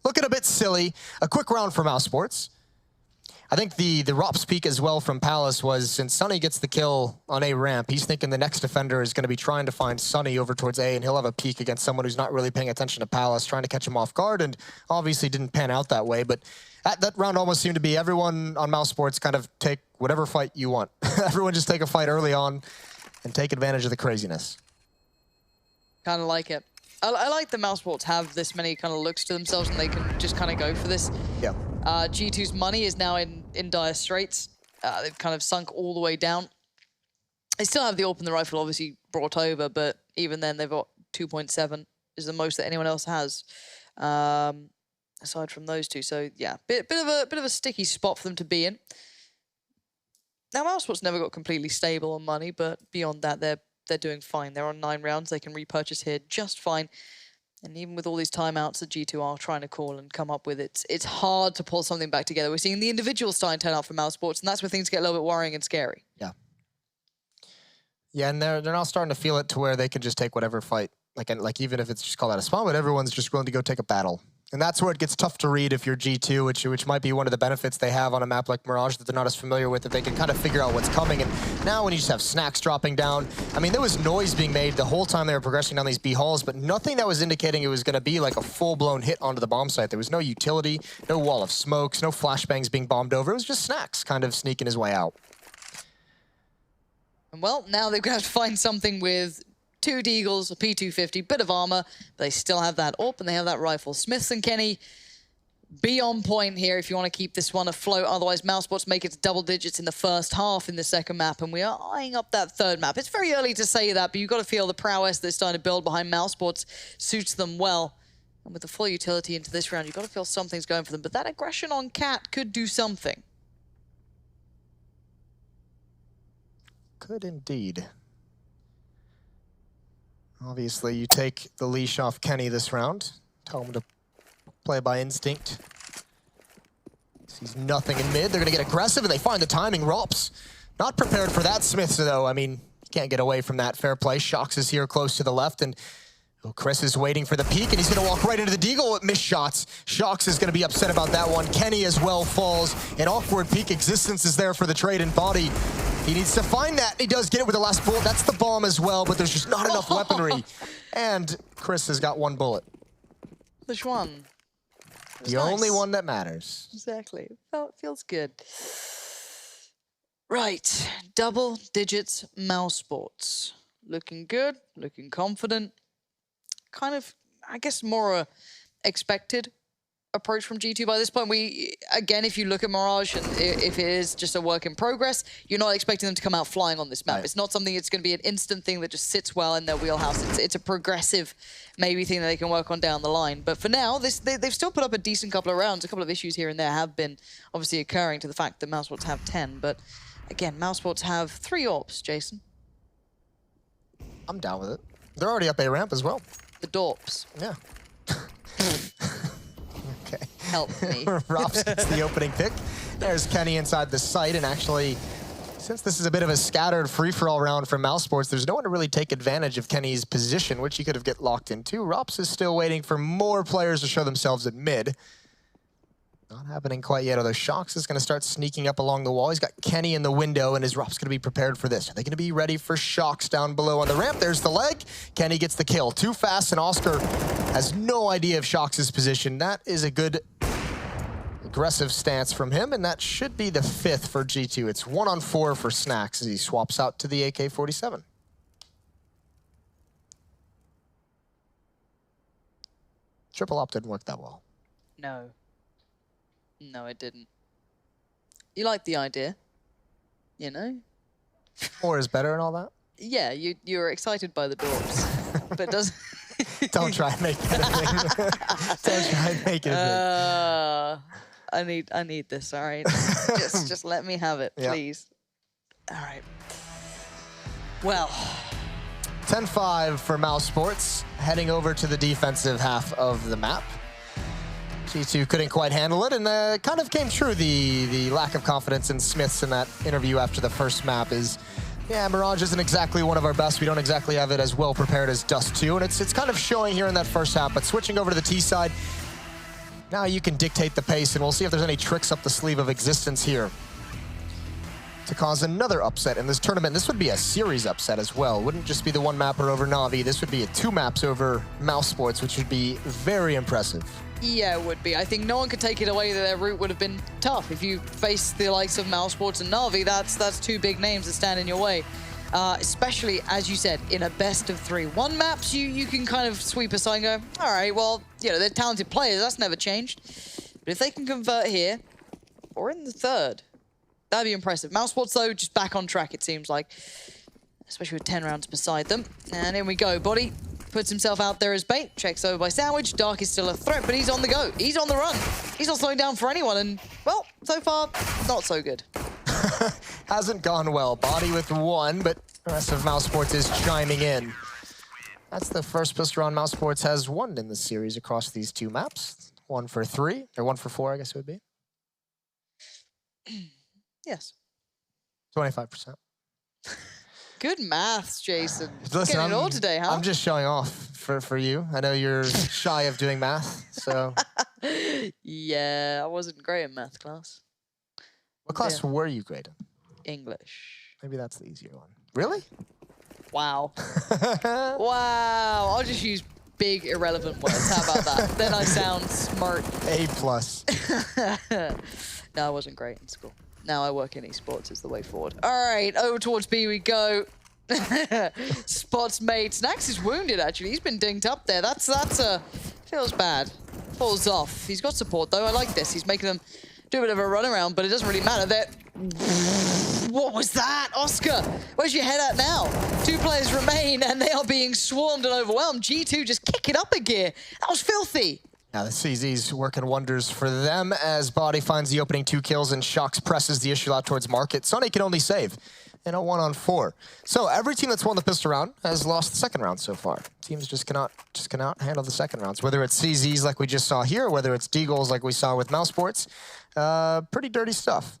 looking a bit silly. A quick round for mousesports. I think the Rops peak as well from Palace was, since Sonny gets the kill on A ramp, he's thinking the next defender is going to be trying to find Sonny over towards A, and he'll have a peek against someone who's not really paying attention to Palace, trying to catch him off guard, and obviously didn't pan out that way. But that round almost seemed to be everyone on mousesports kind of take whatever fight you want. Everyone just take a fight early on and take advantage of the craziness. Kind of like it. I like the mousesports have this many kind of looks to themselves, and they can just kind of go for this. Yeah. G2's money is now in dire straits. They've kind of sunk all the way down. They still have the AWP and the rifle obviously brought over, but even then they've got 2.7 is the most that anyone else has, aside from those two. So yeah, bit of a sticky spot for them to be in. Now mousesports never got completely stable on money, but beyond that they're doing fine. They're on 9 rounds. They can repurchase here just fine. And even with all these timeouts that G2 are trying to call and come up with, it's hard to pull something back together. We're seeing the individuals starting to turn out for mousesports, and that's where things get a little bit worrying and scary. Yeah. Yeah, and they're now starting to feel it to where they can just take whatever fight. Like even if it's just called out a spawn, but everyone's just willing to go take a battle. And that's where it gets tough to read if you're G2, which might be one of the benefits they have on a map like Mirage that they're not as familiar with, that they can kind of figure out what's coming. And now when you just have Snacks dropping down, I mean, there was noise being made the whole time they were progressing down these B halls, but nothing that was indicating it was going to be like a full-blown hit onto the bomb site. There was no utility, no wall of smokes, no flashbangs being bombed over. It was just Snacks kind of sneaking his way out. And well, now they're going to have to find something with 2 Deagles, a P250, bit of armor, but they still have that AWP and they have that rifle. SmithZz and Kenny, be on point here if you want to keep this one afloat. Otherwise, mousesports make it to double digits in the first half in the second map, and we are eyeing up that third map. It's very early to say that, but you've got to feel the prowess they're starting to build behind mousesports suits them well. And with the full utility into this round, you've got to feel something's going for them. But that aggression on Cat could do something. Could indeed. Obviously, you take the leash off Kenny this round. Tell him to play by instinct. Sees nothing in mid. They're going to get aggressive, and they find the timing. Rops not prepared for that. SmithZz, though, I mean, you can't get away from that. Fair play. Shocks is here close to the left, and Chris is waiting for the peek, and he's going to walk right into the deagle with missed shots. Shocks is going to be upset about that one. Kenny as well falls. An awkward peek. Existence is there for the trade and Body. He needs to find that. He does get it with the last bullet. That's the bomb as well, but there's just not enough weaponry. And Chris has got 1 bullet. Which one? The only one that matters. Exactly. Feels good. Right. Double digits mousesports. Looking good, looking confident. Kind of, I guess, more expected approach from G2 by this point. Again, if you look at Mirage, and if it is just a work in progress, you're not expecting them to come out flying on this map. Right. It's not something that's going to be an instant thing that just sits well in their wheelhouse. It's a progressive, maybe, thing that they can work on down the line. But for now, they've still put up a decent couple of rounds. A couple of issues here and there have been obviously occurring to the fact that mousesports have 10. But again, mousesports have 3 AWPs, Jason. I'm down with it. They're already up A ramp as well. The Dorps. Yeah. Okay. Help me. Rops gets the opening pick. There's Kenny inside the site, and actually, since this is a bit of a scattered free-for-all round for mousesports, there's no one to really take advantage of Kenny's position, which he could have get locked into. Rops is still waiting for more players to show themselves at mid. Not happening quite yet, although Shox is going to start sneaking up along the wall. He's got Kenny in the window, and his Rops going to be prepared for this. Are they going to be ready for Shox down below on the ramp? There's the leg. Kenny gets the kill. Too fast, and Oscar has no idea of Shox's position. That is a good aggressive stance from him, and that should be the 5th for G2. It's 1-on-4 for Snacks as he swaps out to the AK-47. Triple op didn't work that well. No. No, it didn't. You like the idea, you know? More is better and all that? Yeah, you're excited by the Dorps, but doesn't... Don't try and make it a thing. Don't try and make it a thing. I need this, all right? just let me have it, please. All right. Well. 10-5 for mousesports, heading over to the defensive half of the map. G2 couldn't quite handle it, and kind of came true. The lack of confidence in SmithZz in that interview after the first map is, yeah, Mirage isn't exactly one of our best. We don't exactly have it as well prepared as Dust 2, and it's kind of showing here in that first half. But switching over to the T side, now you can dictate the pace, and we'll see if there's any tricks up the sleeve of existence here to cause another upset in this tournament. This would be a series upset as well. Wouldn't just be the 1 mapper over Na'Vi. This would be 2 maps over mousesports, which would be very impressive. Yeah, it would be. I think no one could take it away that their route would have been tough. If you face the likes of mousesports and Na'Vi, that's 2 big names that stand in your way. Especially, as you said, in a best of 3. 1 maps, you can kind of sweep aside and go, all right, well, you know, they're talented players. That's never changed. But if they can convert here, or in the 3rd, that'd be impressive. mousesports, though, just back on track, it seems like. Especially with 10 rounds beside them. And in we go. Body puts himself out there as bait. Checks over by Sandwich. Dark is still a threat, but he's on the go. He's on the run. He's not slowing down for anyone. And, well, so far, not so good. Hasn't gone well. Body with 1, but the rest of mousesports is chiming in. That's the first pistol round mousesports has won in the series across these 2 maps. 1 for 3, or 1 for 4, I guess it would be. Yes. 25%. Good maths, Jason. Listen, getting it all today, huh? I'm just showing off for you. I know you're shy of doing math, so. Yeah, I wasn't great in math class. What class were you great in? English. Maybe that's the easier one. Really? Wow. Wow. I'll just use big irrelevant words. How about that? Then I sound smart. A+. No, I wasn't great in school. Now I work in esports is the way forward. All right, over towards B we go. Spots made. Snacks is wounded, actually. He's been dinged up there. That's feels bad. Falls off. He's got support, though. I like this. He's making them do a bit of a runaround, but it doesn't really matter. What was that, Oscar? Where's your head at now? 2 players remain, and they are being swarmed and overwhelmed. G2 just kick it up a gear. That was filthy. Now the SmithZz working wonders for them as Body finds the opening 2 kills and Shox presses the issue out towards Market. Sonny can only save in a 1-on-4. So every team that's won the pistol round has lost the 2nd round so far. Teams just cannot handle the 2nd rounds. Whether it's SmithZz like we just saw here, whether it's Deagles like we saw with mousesports, pretty dirty stuff.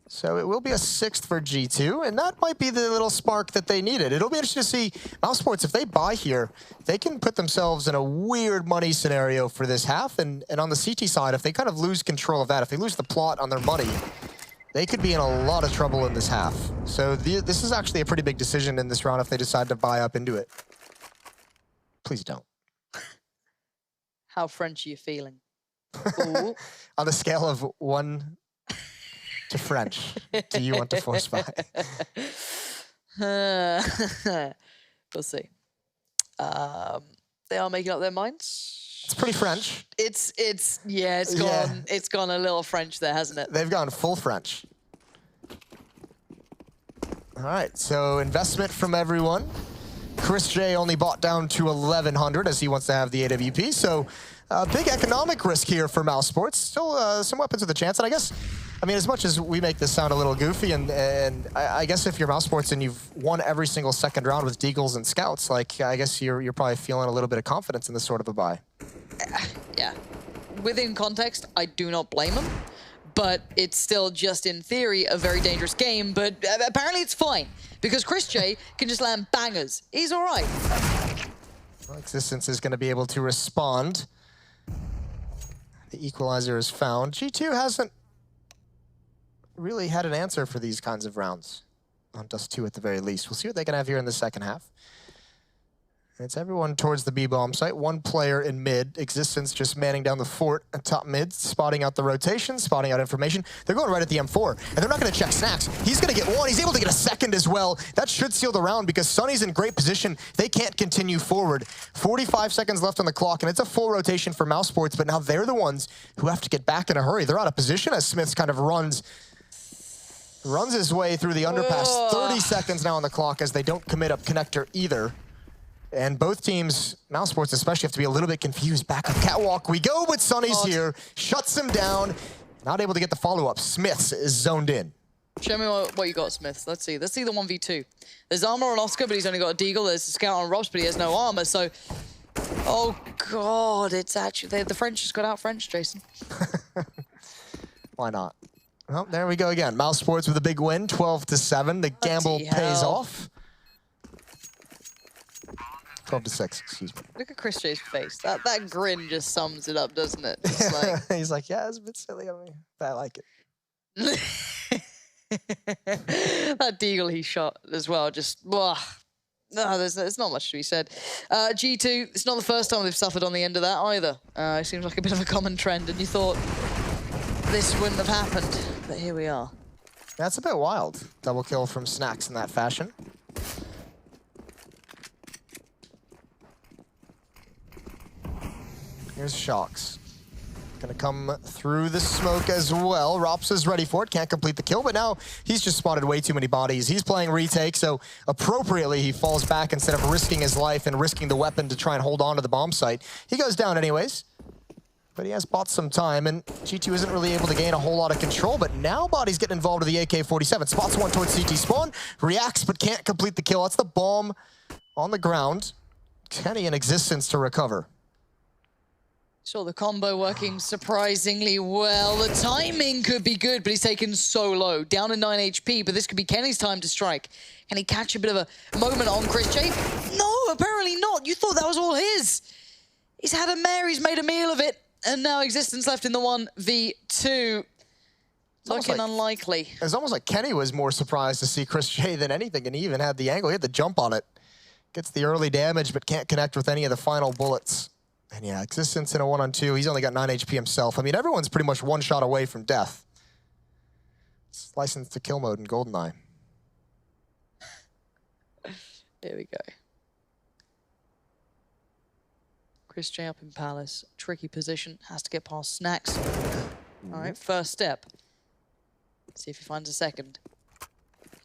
So it will be a 6th for G2, and that might be the little spark that they needed. It'll be interesting to see mousesports, if they buy here, they can put themselves in a weird money scenario for this half. And on the CT side, if they kind of lose control of that, if they lose the plot on their money, they could be in a lot of trouble in this half. So this is actually a pretty big decision in this round if they decide to buy up into it. Please don't. How French are you feeling? Ooh. On a scale of 1 to French, do you want to force buy? We'll see. They are making up their minds. It's pretty French. It's gone a little French there, hasn't it? They've gone full French. All right, so investment from everyone. Chris J only bought down to 1,100 as he wants to have the AWP. So big economic risk here for mousesports. Still some weapons with a chance. And I guess, I mean, as much as we make this sound a little goofy, and I guess if you're mousesports and you've won every single second round with Deagles and Scouts, like I guess you're probably feeling a little bit of confidence in this sort of a buy. Yeah. Within context, I do not blame him. But it's still just in theory a very dangerous game. But apparently it's fine because Chris J can just land bangers. He's all right. Well, Existence is going to be able to respond. The equalizer is found. G2 hasn't really had an answer for these kinds of rounds on Dust 2 at the very least. We'll see what they can have here in the second half. It's everyone towards the B-bomb site. One player in mid. Existence just manning down the fort at top mid, spotting out the rotation, spotting out information. They're going right at the M4, and they're not going to check Snacks. He's going to get one. He's able to get a second as well. That should seal the round because Sunny's in great position. They can't continue forward. 45 seconds left on the clock, and it's a full rotation for mousesports, but now they're the ones who have to get back in a hurry. They're out of position as SmithZz kind of runs his way through the underpass. 30 seconds now on the clock as they don't commit up connector either. And both teams, mousesports especially, have to be a little bit confused. Back up catwalk we go, but Sunny's here, shuts him down. Not able to get the follow-up. SmithZz is zoned in. Show me what you got, SmithZz. Let's see the 1v2. There's armor on Oscar, but he's only got a Deagle. There's a scout on Robs, but he has no armor. So, oh God, it's actually, the French just got out French, Jason. Why not? Well, there we go again. mousesports with a big win, 12-7. The gamble pays off. 12-6, excuse me. Look at Chris J's face. That grin just sums it up, doesn't it? Just like... He's like, yeah, it's a bit silly of me, but I like it. That Deagle he shot as well, just, no, there's not much to be said. G2, it's not the first time they've suffered on the end of that either. It seems like a bit of a common trend, and you thought this wouldn't have happened, but here we are. That's a bit wild. Double kill from Snacks in that fashion. Here's Shocks. Gonna come through the smoke as well. Rops is ready for it, can't complete the kill, but now he's just spotted way too many bodies. He's playing retake, so appropriately he falls back instead of risking his life and risking the weapon to try and hold on to the bomb site. He goes down anyways, but he has bought some time, and G2 isn't really able to gain a whole lot of control, but now Body's getting involved with the AK-47. Spots one towards CT spawn, reacts but can't complete the kill. That's the bomb on the ground. Kenny in Existence to recover. Saw the combo working surprisingly well. The timing could be good, but he's taken so low. Down to 9 HP, but this could be Kenny's time to strike. Can he catch a bit of a moment on Chris J? No, apparently not. You thought that was all his. He's had a mare, he's made a meal of it, and now Existence left in the 1v2. Looking unlikely. It's almost like Kenny was more surprised to see Chris J than anything, and he even had the angle. He had the jump on it. Gets the early damage, but can't connect with any of the final bullets. And yeah, Existence in a 1-on-2. He's only got 9 HP himself. I mean, everyone's pretty much one shot away from death. It's licensed to kill mode in GoldenEye. Here we go. Chris J up in Palace. Tricky position. Has to get past Snacks. All right, first step. See if he finds a second.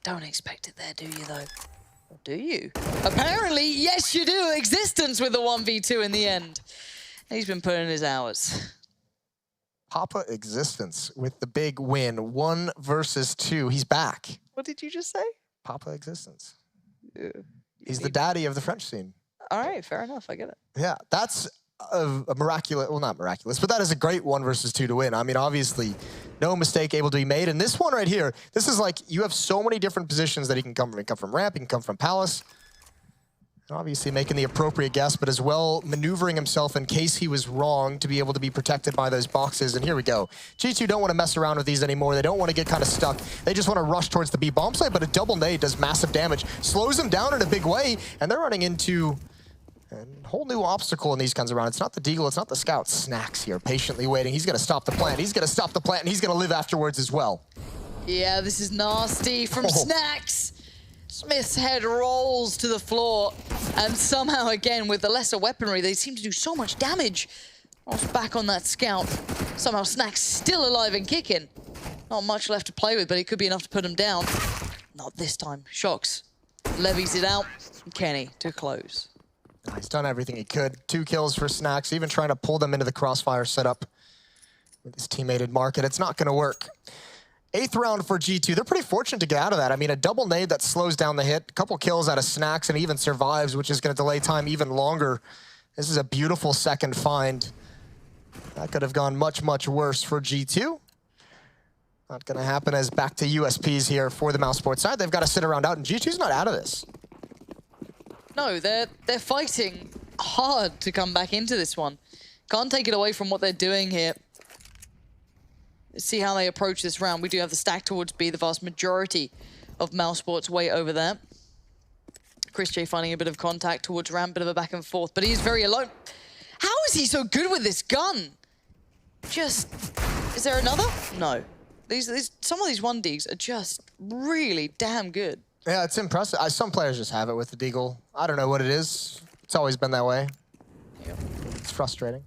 Don't expect it there, do you, though? Or do you? Apparently, yes, you do. Existence with the 1v2 in the end. He's been putting in his hours. Papa Existence with the big win. 1 versus 2. He's back. What did you just say? Papa Existence. Yeah. He's the daddy of the French scene. All right, fair enough. I get it. Yeah, that's a miraculous, well, not miraculous, but that is a great 1 versus 2 to win. I mean, obviously, no mistake able to be made. And this one right here, this is like, you have so many different positions that he can come from. He can come from ramp, he can come from Palace. And obviously making the appropriate guess, but as well maneuvering himself in case he was wrong to be able to be protected by those boxes. And here we go. G2 don't want to mess around with these anymore. They don't want to get kind of stuck. They just want to rush towards the B bomb site, but a double nade does massive damage. Slows them down in a big way, and they're running into And whole new obstacle in these kinds of rounds. It's not the Deagle, it's not the Scout. SmithZz here, patiently waiting. He's gonna stop the plant. He's gonna stop the plant, and he's gonna live afterwards as well. Yeah, this is nasty from SmithZz. SmithZz head rolls to the floor, and somehow again with the lesser weaponry, they seem to do so much damage. Off back on that Scout. Somehow SmithZz still alive and kicking. Not much left to play with, but it could be enough to put him down. Not this time. Shox levies it out. And Kenny to close. He's done everything he could. 2 kills for SmithZz, even trying to pull them into the crossfire setup with his teammated Market. It's not going to work. 8th round for G2. They're pretty fortunate to get out of that. I mean, a double nade that slows down the hit, a couple kills out of SmithZz, and even survives, which is going to delay time even longer. This is a beautiful second find. That could have gone much, much worse for G2. Not going to happen, as back to USPs here for the mousesports side. They've got to sit around out, and G2's not out of this. No, they're fighting hard to come back into this one. Can't take it away from what they're doing here. Let's see how they approach this round. We do have the stack towards B, the vast majority of mousesports way over there. ChrisJ finding a bit of contact towards ramp, bit of a back and forth, but he's very alone. How is he so good with this gun? Just, is there another? No. Some of these 1Ds are just really damn good. Yeah, it's impressive. Some players just have it with the Deagle. I don't know what it is. It's always been that way. Yep. It's frustrating.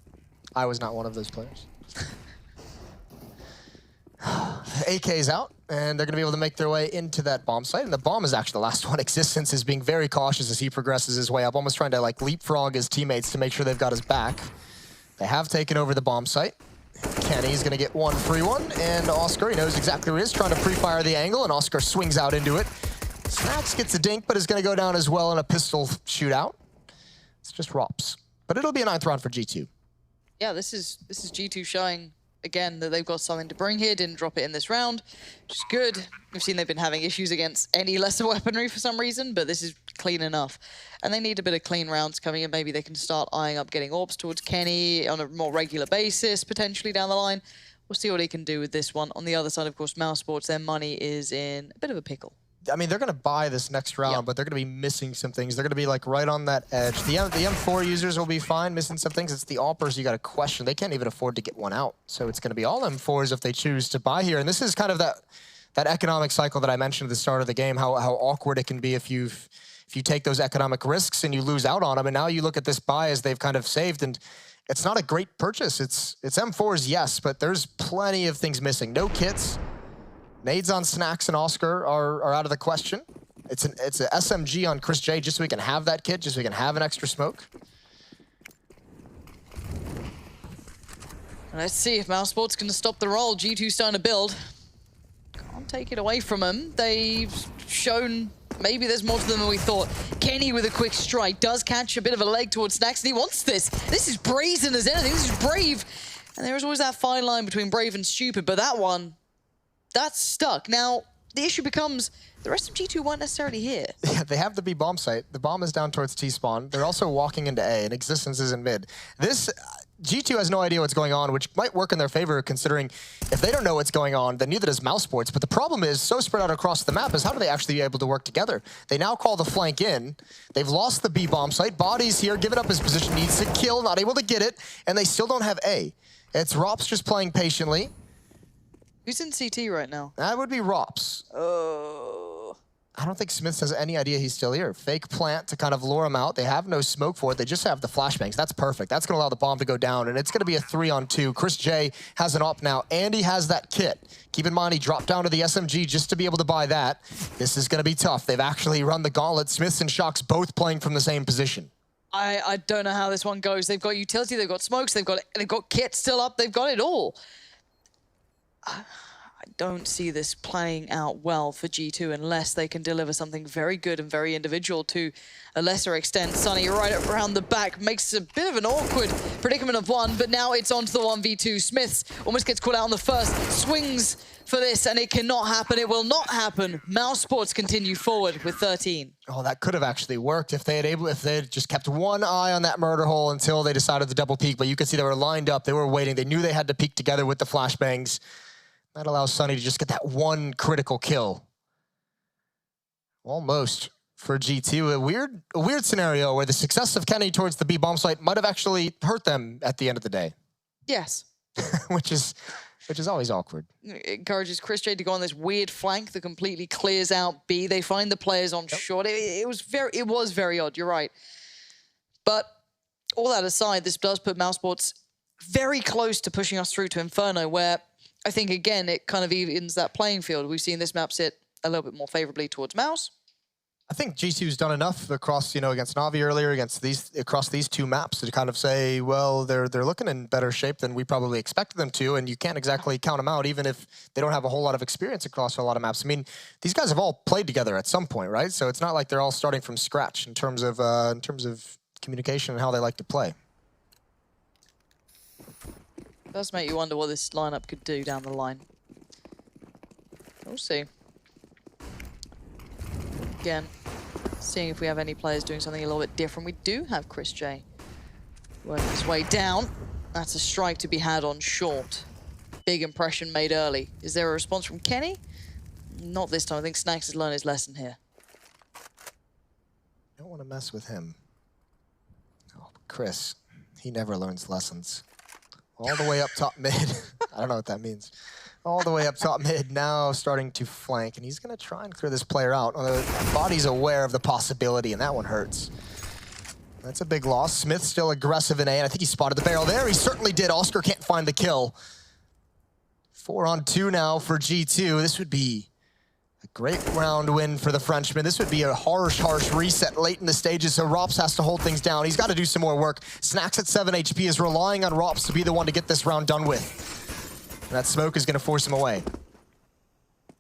I was not one of those players. AK's out, and they're going to be able to make their way into that bomb site. And the bomb is actually the last one. Existence is being very cautious as he progresses his way up, almost trying to like leapfrog his teammates to make sure they've got his back. They have taken over the bomb site. Kenny's going to get one free one, and Oscar, he knows exactly where he is, trying to pre-fire the angle, and Oscar swings out into it. SmithZz gets a dink, but is going to go down as well in a pistol shootout. It's just Rops. But it'll be a 9th round for G2. Yeah, this is G2 showing again that they've got something to bring here. Didn't drop it in this round, which is good. We've seen they've been having issues against any lesser weaponry for some reason, but this is clean enough. And they need a bit of clean rounds coming in. Maybe they can start eyeing up getting orbs towards Kenny on a more regular basis, potentially down the line. We'll see what he can do with this one. On the other side, of course, mousesports, their money is in a bit of a pickle. I mean, they're going to buy this next round, but they're going to be missing some things. They're going to be like right on that edge. The M4 users will be fine, missing some things. It's the Alpers you got to question. They can't even afford to get one out. So it's going to be all M4s if they choose to buy here. And this is kind of that economic cycle that I mentioned at the start of the game, how awkward it can be if you take those economic risks and you lose out on them. And now you look at this buy as they've kind of saved, and it's not a great purchase. It's M4s, yes, but there's plenty of things missing. No kits. Nades on SmithZz and Oscar are out of the question. It's an SMG on ChrisJ just so we can have that kit, just so we can have an extra smoke. Let's see if mousesports can stop the roll. G2 starting to build. Can't take it away from them. They've shown maybe there's more to them than we thought. Kenny with a quick strike does catch a bit of a leg towards SmithZz, and he wants this. This is brazen as anything. This is brave. And there is always that fine line between brave and stupid, but that one, that's stuck. Now, the issue becomes the rest of G2 weren't necessarily here. Yeah, they have the B bomb site. The bomb is down towards T-spawn. They're also walking into A, and Existence is in mid. This, G2 has no idea what's going on, which might work in their favor, considering if they don't know what's going on, then neither does mousesports. But the problem is, so spread out across the map, is how do they actually be able to work together? They now call the flank in. They've lost the B bomb site. Body's here, giving up his position, needs to kill, not able to get it, and they still don't have A. It's Rops just playing patiently. Who's in CT right now? That would be Rops. Oh. I don't think SmithZz has any idea he's still here. Fake plant to kind of lure him out. They have no smoke for it. They just have the flashbangs. That's perfect. That's going to allow the bomb to go down, and it's going to be a 3-on-2. ChrisJ has an op now, and he has that kit. Keep in mind, he dropped down to the SMG just to be able to buy that. This is going to be tough. They've actually run the gauntlet. SmithZz and Shox both playing from the same position. I don't know how this one goes. They've got utility, they've got smokes, they've got kit still up, they've got it all. I don't see this playing out well for G2 unless they can deliver something very good and very individual to a lesser extent. Sunny right around the back makes a bit of an awkward predicament of one, but now it's onto the 1v2. SmithZz almost gets caught out on the first, swings for this, and it cannot happen. It will not happen. mousesports continue forward with 13. Oh, that could have actually worked if they had just kept one eye on that murder hole until they decided to double peek. But you can see they were lined up, they were waiting, they knew they had to peek together with the flashbangs. That allows Sunny to just get that one critical kill. Almost. for G2. A weird scenario where the success of Kenny towards the B bomb site might have actually hurt them at the end of the day. Yes. which is always awkward. It encourages Chris J to go on this weird flank that completely clears out B. They find the players on short. It was very odd, you're right. But all that aside, this does put mousesports very close to pushing us through to Inferno, where I think, again, it kind of evens that playing field. We've seen this map sit a little bit more favorably towards Mouse. I think G2's done enough across, against Na'Vi earlier, across these two maps to kind of say, well, they're looking in better shape than we probably expected them to, and you can't exactly count them out, even if they don't have a whole lot of experience across a lot of maps. I mean, these guys have all played together at some point, right? So it's not like they're all starting from scratch in terms of communication and how they like to play. It does make you wonder what this lineup could do down the line. We'll see. Again, seeing if we have any players doing something a little bit different. We do have Chris J working his way down. That's a strike to be had on short. Big impression made early. Is there a response from Kenny? Not this time. I think SmithZz has learned his lesson here. Don't want to mess with him. Oh, Chris, he never learns lessons. All the way up top mid. I don't know what that means. All the way up top mid, now starting to flank, and he's going to try and clear this player out. Although Body's aware of the possibility, and that one hurts. That's a big loss. Smith still aggressive in A, and I think he spotted the barrel there. He certainly did. Oscar can't find the kill. 4-on-2 now for G2. This would be a great round win for the Frenchman. This would be a harsh reset late in the stages, so Rops has to hold things down. He's got to do some more work. Snacks at 7 HP is relying on Rops to be the one to get this round done with. And that smoke is going to force him away.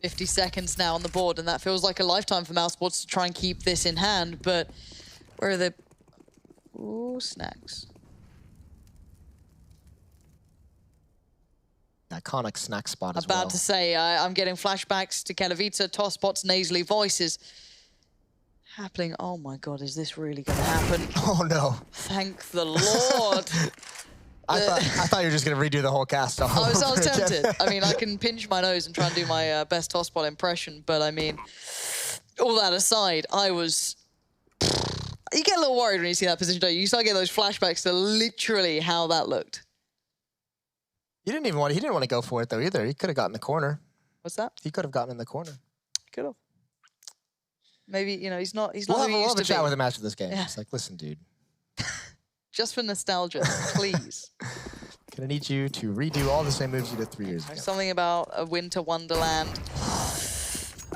50 seconds now on the board, and that feels like a lifetime for mousesports to try and keep this in hand, but where are the... Ooh, Snacks. Iconic snack spot as About to say, I'm getting flashbacks to Katowice, Tosspot's nasally voices happening. Oh my God, is this really going to happen? Oh no. Thank the Lord. I thought you were just going to redo the whole cast. I was tempted. I mean, I can pinch my nose and try and do my best Tosspot impression, but I mean, all that aside, I was... You get a little worried when you see that position, don't you? You start getting those flashbacks to literally how that looked. He didn't want to go for it though either. He could have gotten the corner. What's that? He could have gotten in the corner. Could have. Maybe, he's not We'll who he used have a to chat be. with him after this game. Yeah. It's like, listen, dude. Just for nostalgia, please. Gonna need you to redo all the same moves you did 3 years ago. Something about a winter wonderland.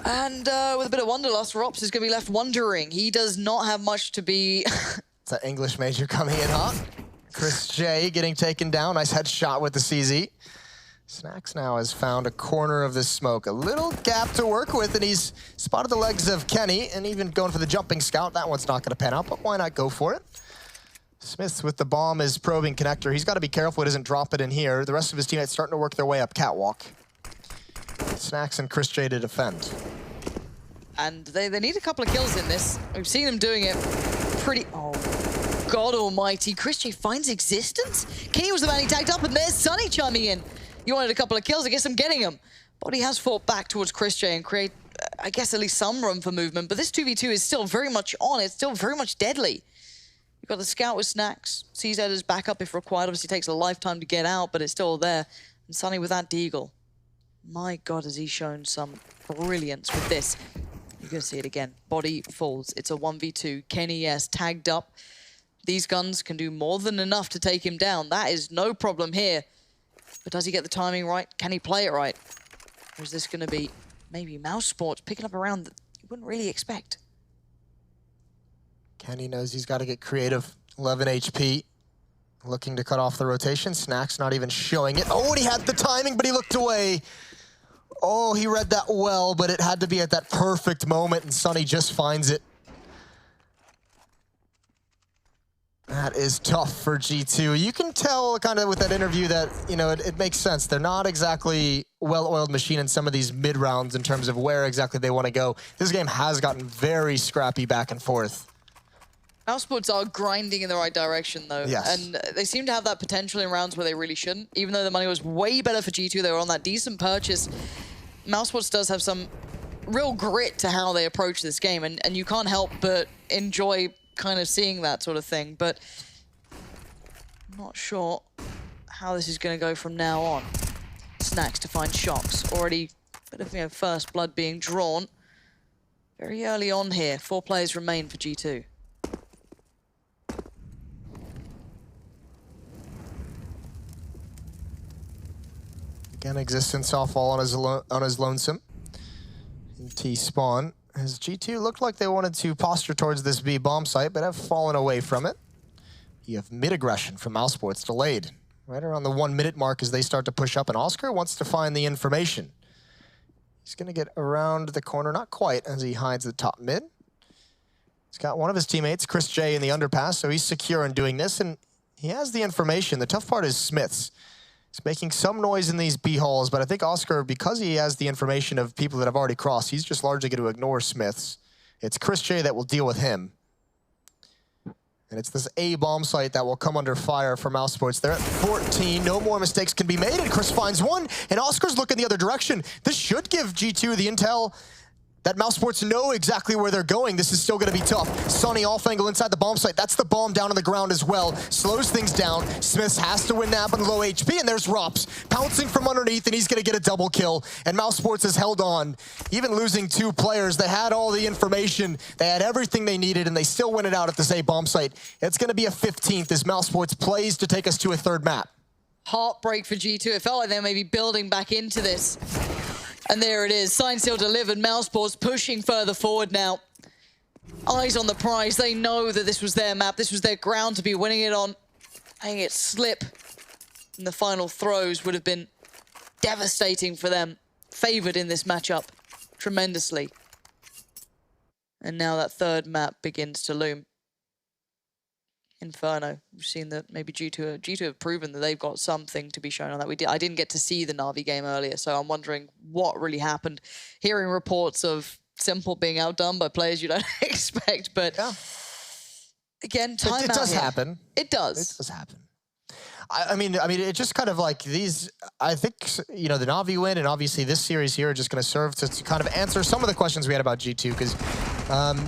And with a bit of wanderlust, Rops is going to be left wondering. He does not have much to be... It's that English major coming in hot. Chris J getting taken down. Nice headshot with the CZ. Snacks now has found a corner of this smoke. A little gap to work with, and he's spotted the legs of Kenny, and even going for the jumping scout. That one's not going to pan out, but why not go for it? SmithZz with the bomb is probing connector. He's got to be careful he doesn't drop it in here. The rest of his teammates starting to work their way up catwalk. Snacks and Chris J to defend. And they need a couple of kills in this. We've seen them doing it pretty... Oh, God almighty. Chris J finds existence? Kenny was the man he tagged up, and there's Sunny chiming in. You wanted a couple of kills, I guess I'm getting them. But he has fought back towards Chris J and create, I guess, at least some room for movement. But this 2v2 is still very much on. It's still very much deadly. You've got the scout with Snacks. SmithZz as backup if required. Obviously takes a lifetime to get out, but it's still there. And Sunny with that deagle. My God, has he shown some brilliance with this. You're going to see it again. Body falls. It's a 1v2. Kenny, yes, tagged up. These guns can do more than enough to take him down. That is no problem here. But does he get the timing right? Can he play it right? Or is this going to be maybe mousesports picking up a round that you wouldn't really expect? Kenny knows he's got to get creative. 11 HP. Looking to cut off the rotation. Snacks not even showing it. Oh, and he had the timing, but he looked away. Oh, he read that well, but it had to be at that perfect moment, and Sunny just finds it. That is tough for G2. You can tell kind of with that interview that, it makes sense. They're not exactly well-oiled machine in some of these mid-rounds in terms of where exactly they want to go. This game has gotten very scrappy back and forth. Mousesports are grinding in the right direction, though. Yes. And they seem to have that potential in rounds where they really shouldn't. Even though the money was way better for G2, they were on that decent purchase. Mousesports does have some real grit to how they approach this game, and you can't help but enjoy kind of seeing that sort of thing. But I'm not sure how this is going to go from now on. Snacks to find Shocks. Already a bit of, you know, first blood being drawn. Very early on here. 4 players remain for G2. Again, Existence off all on his lonesome. T spawn. As G2 looked like they wanted to posture towards this B bomb site, but have fallen away from it. You have mid-aggression from mousesports delayed. Right around the 1 minute mark as they start to push up, and Oscar wants to find the information. He's gonna get around the corner, not quite, as he hides the top mid. He's got one of his teammates, Chris J, in the underpass, so he's secure in doing this, and he has the information. The tough part is SmithZz. He's making some noise in these B halls, but I think Oscar, because he has the information of people that have already crossed, he's just largely going to ignore SmithZz. It's Chris J that will deal with him. And it's this A bomb site that will come under fire for mousesports. They're at 14. No more mistakes can be made, and Chris finds one, and Oscar's looking the other direction. This should give G2 the intel that mousesports know exactly where they're going. This is still going to be tough. Sonny off angle inside the bomb site. That's the bomb down on the ground as well. Slows things down. SmithZz has to win that on low HP, and there's Rops pouncing from underneath, and he's going to get a double kill. And mousesports has held on. Even losing 2 players, they had all the information. They had everything they needed, and they still win it out at this A bomb site. It's going to be a 15th as mousesports plays to take us to a 3rd map. Heartbreak for G2. It felt like they may be building back into this. And there it is, sign seal delivered. mousesports pushing further forward now. Eyes on the prize. They know that this was their map. This was their ground to be winning it on. Letting it slip in the final throws would have been devastating for them. Favored in this matchup tremendously. And now that 3rd map begins to loom. Inferno. We've seen that maybe G2 have proven that they've got something to be shown on that. I didn't get to see the Na'Vi game earlier, so I'm wondering what really happened. Hearing reports of Simple being outdone by players you don't expect, but yeah. Again, time it does happen. It does. It does happen. I mean, it just kind of like these. I think, you know, the Na'Vi win and obviously this series here are just going to serve to kind of answer some of the questions we had about G2. Because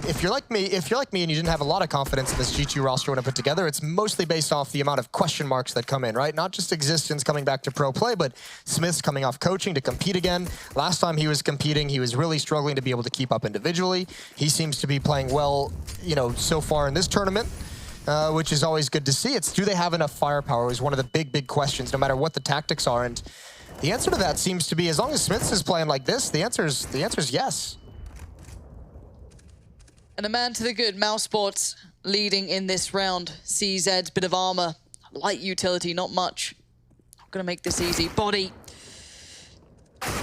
if you're like me and you didn't have a lot of confidence in this G2 roster when I put together, it's mostly based off the amount of question marks that come in, right? Not just Existence coming back to pro play, but SmithZz coming off coaching to compete again. Last time he was competing, he was really struggling to be able to keep up individually. He seems to be playing well, you know, so far in this tournament. Which is always good to see. It's, do they have enough firepower is one of the big questions, no matter what the tactics are. And the answer to that seems to be, as long as SmithZz is playing like this, the answer is yes. And a man to the good, mousesports leading in this round. SmithZz, bit of armor, light utility, not much. Not gonna make this easy. Body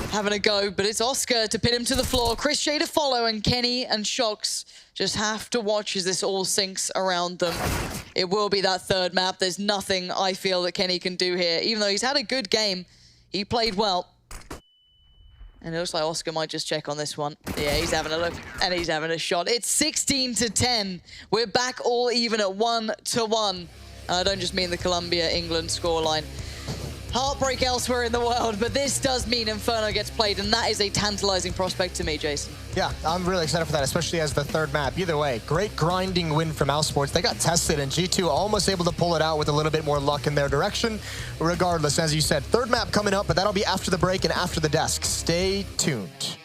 having a go, but it's Oscar to pin him to the floor. Chris J to follow, and Kenny and Shocks just have to watch as this all sinks around them. It will be that 3rd map. There's nothing I feel that Kenny can do here. Even though he's had a good game, he played well. And it looks like Oscar might just check on this one. Yeah, he's having a look, and he's having a shot. It's 16-10. We're back all even at 1-1. I don't just mean the Colombia-England scoreline. Heartbreak elsewhere in the world, but this does mean Inferno gets played, and that is a tantalizing prospect to me, Jason. Yeah, I'm really excited for that, especially as the 3rd map. Either way, great grinding win for mousesports. They got tested, and G2 almost able to pull it out with a little bit more luck in their direction. Regardless, as you said, 3rd map coming up, but that'll be after the break and after the desk. Stay tuned.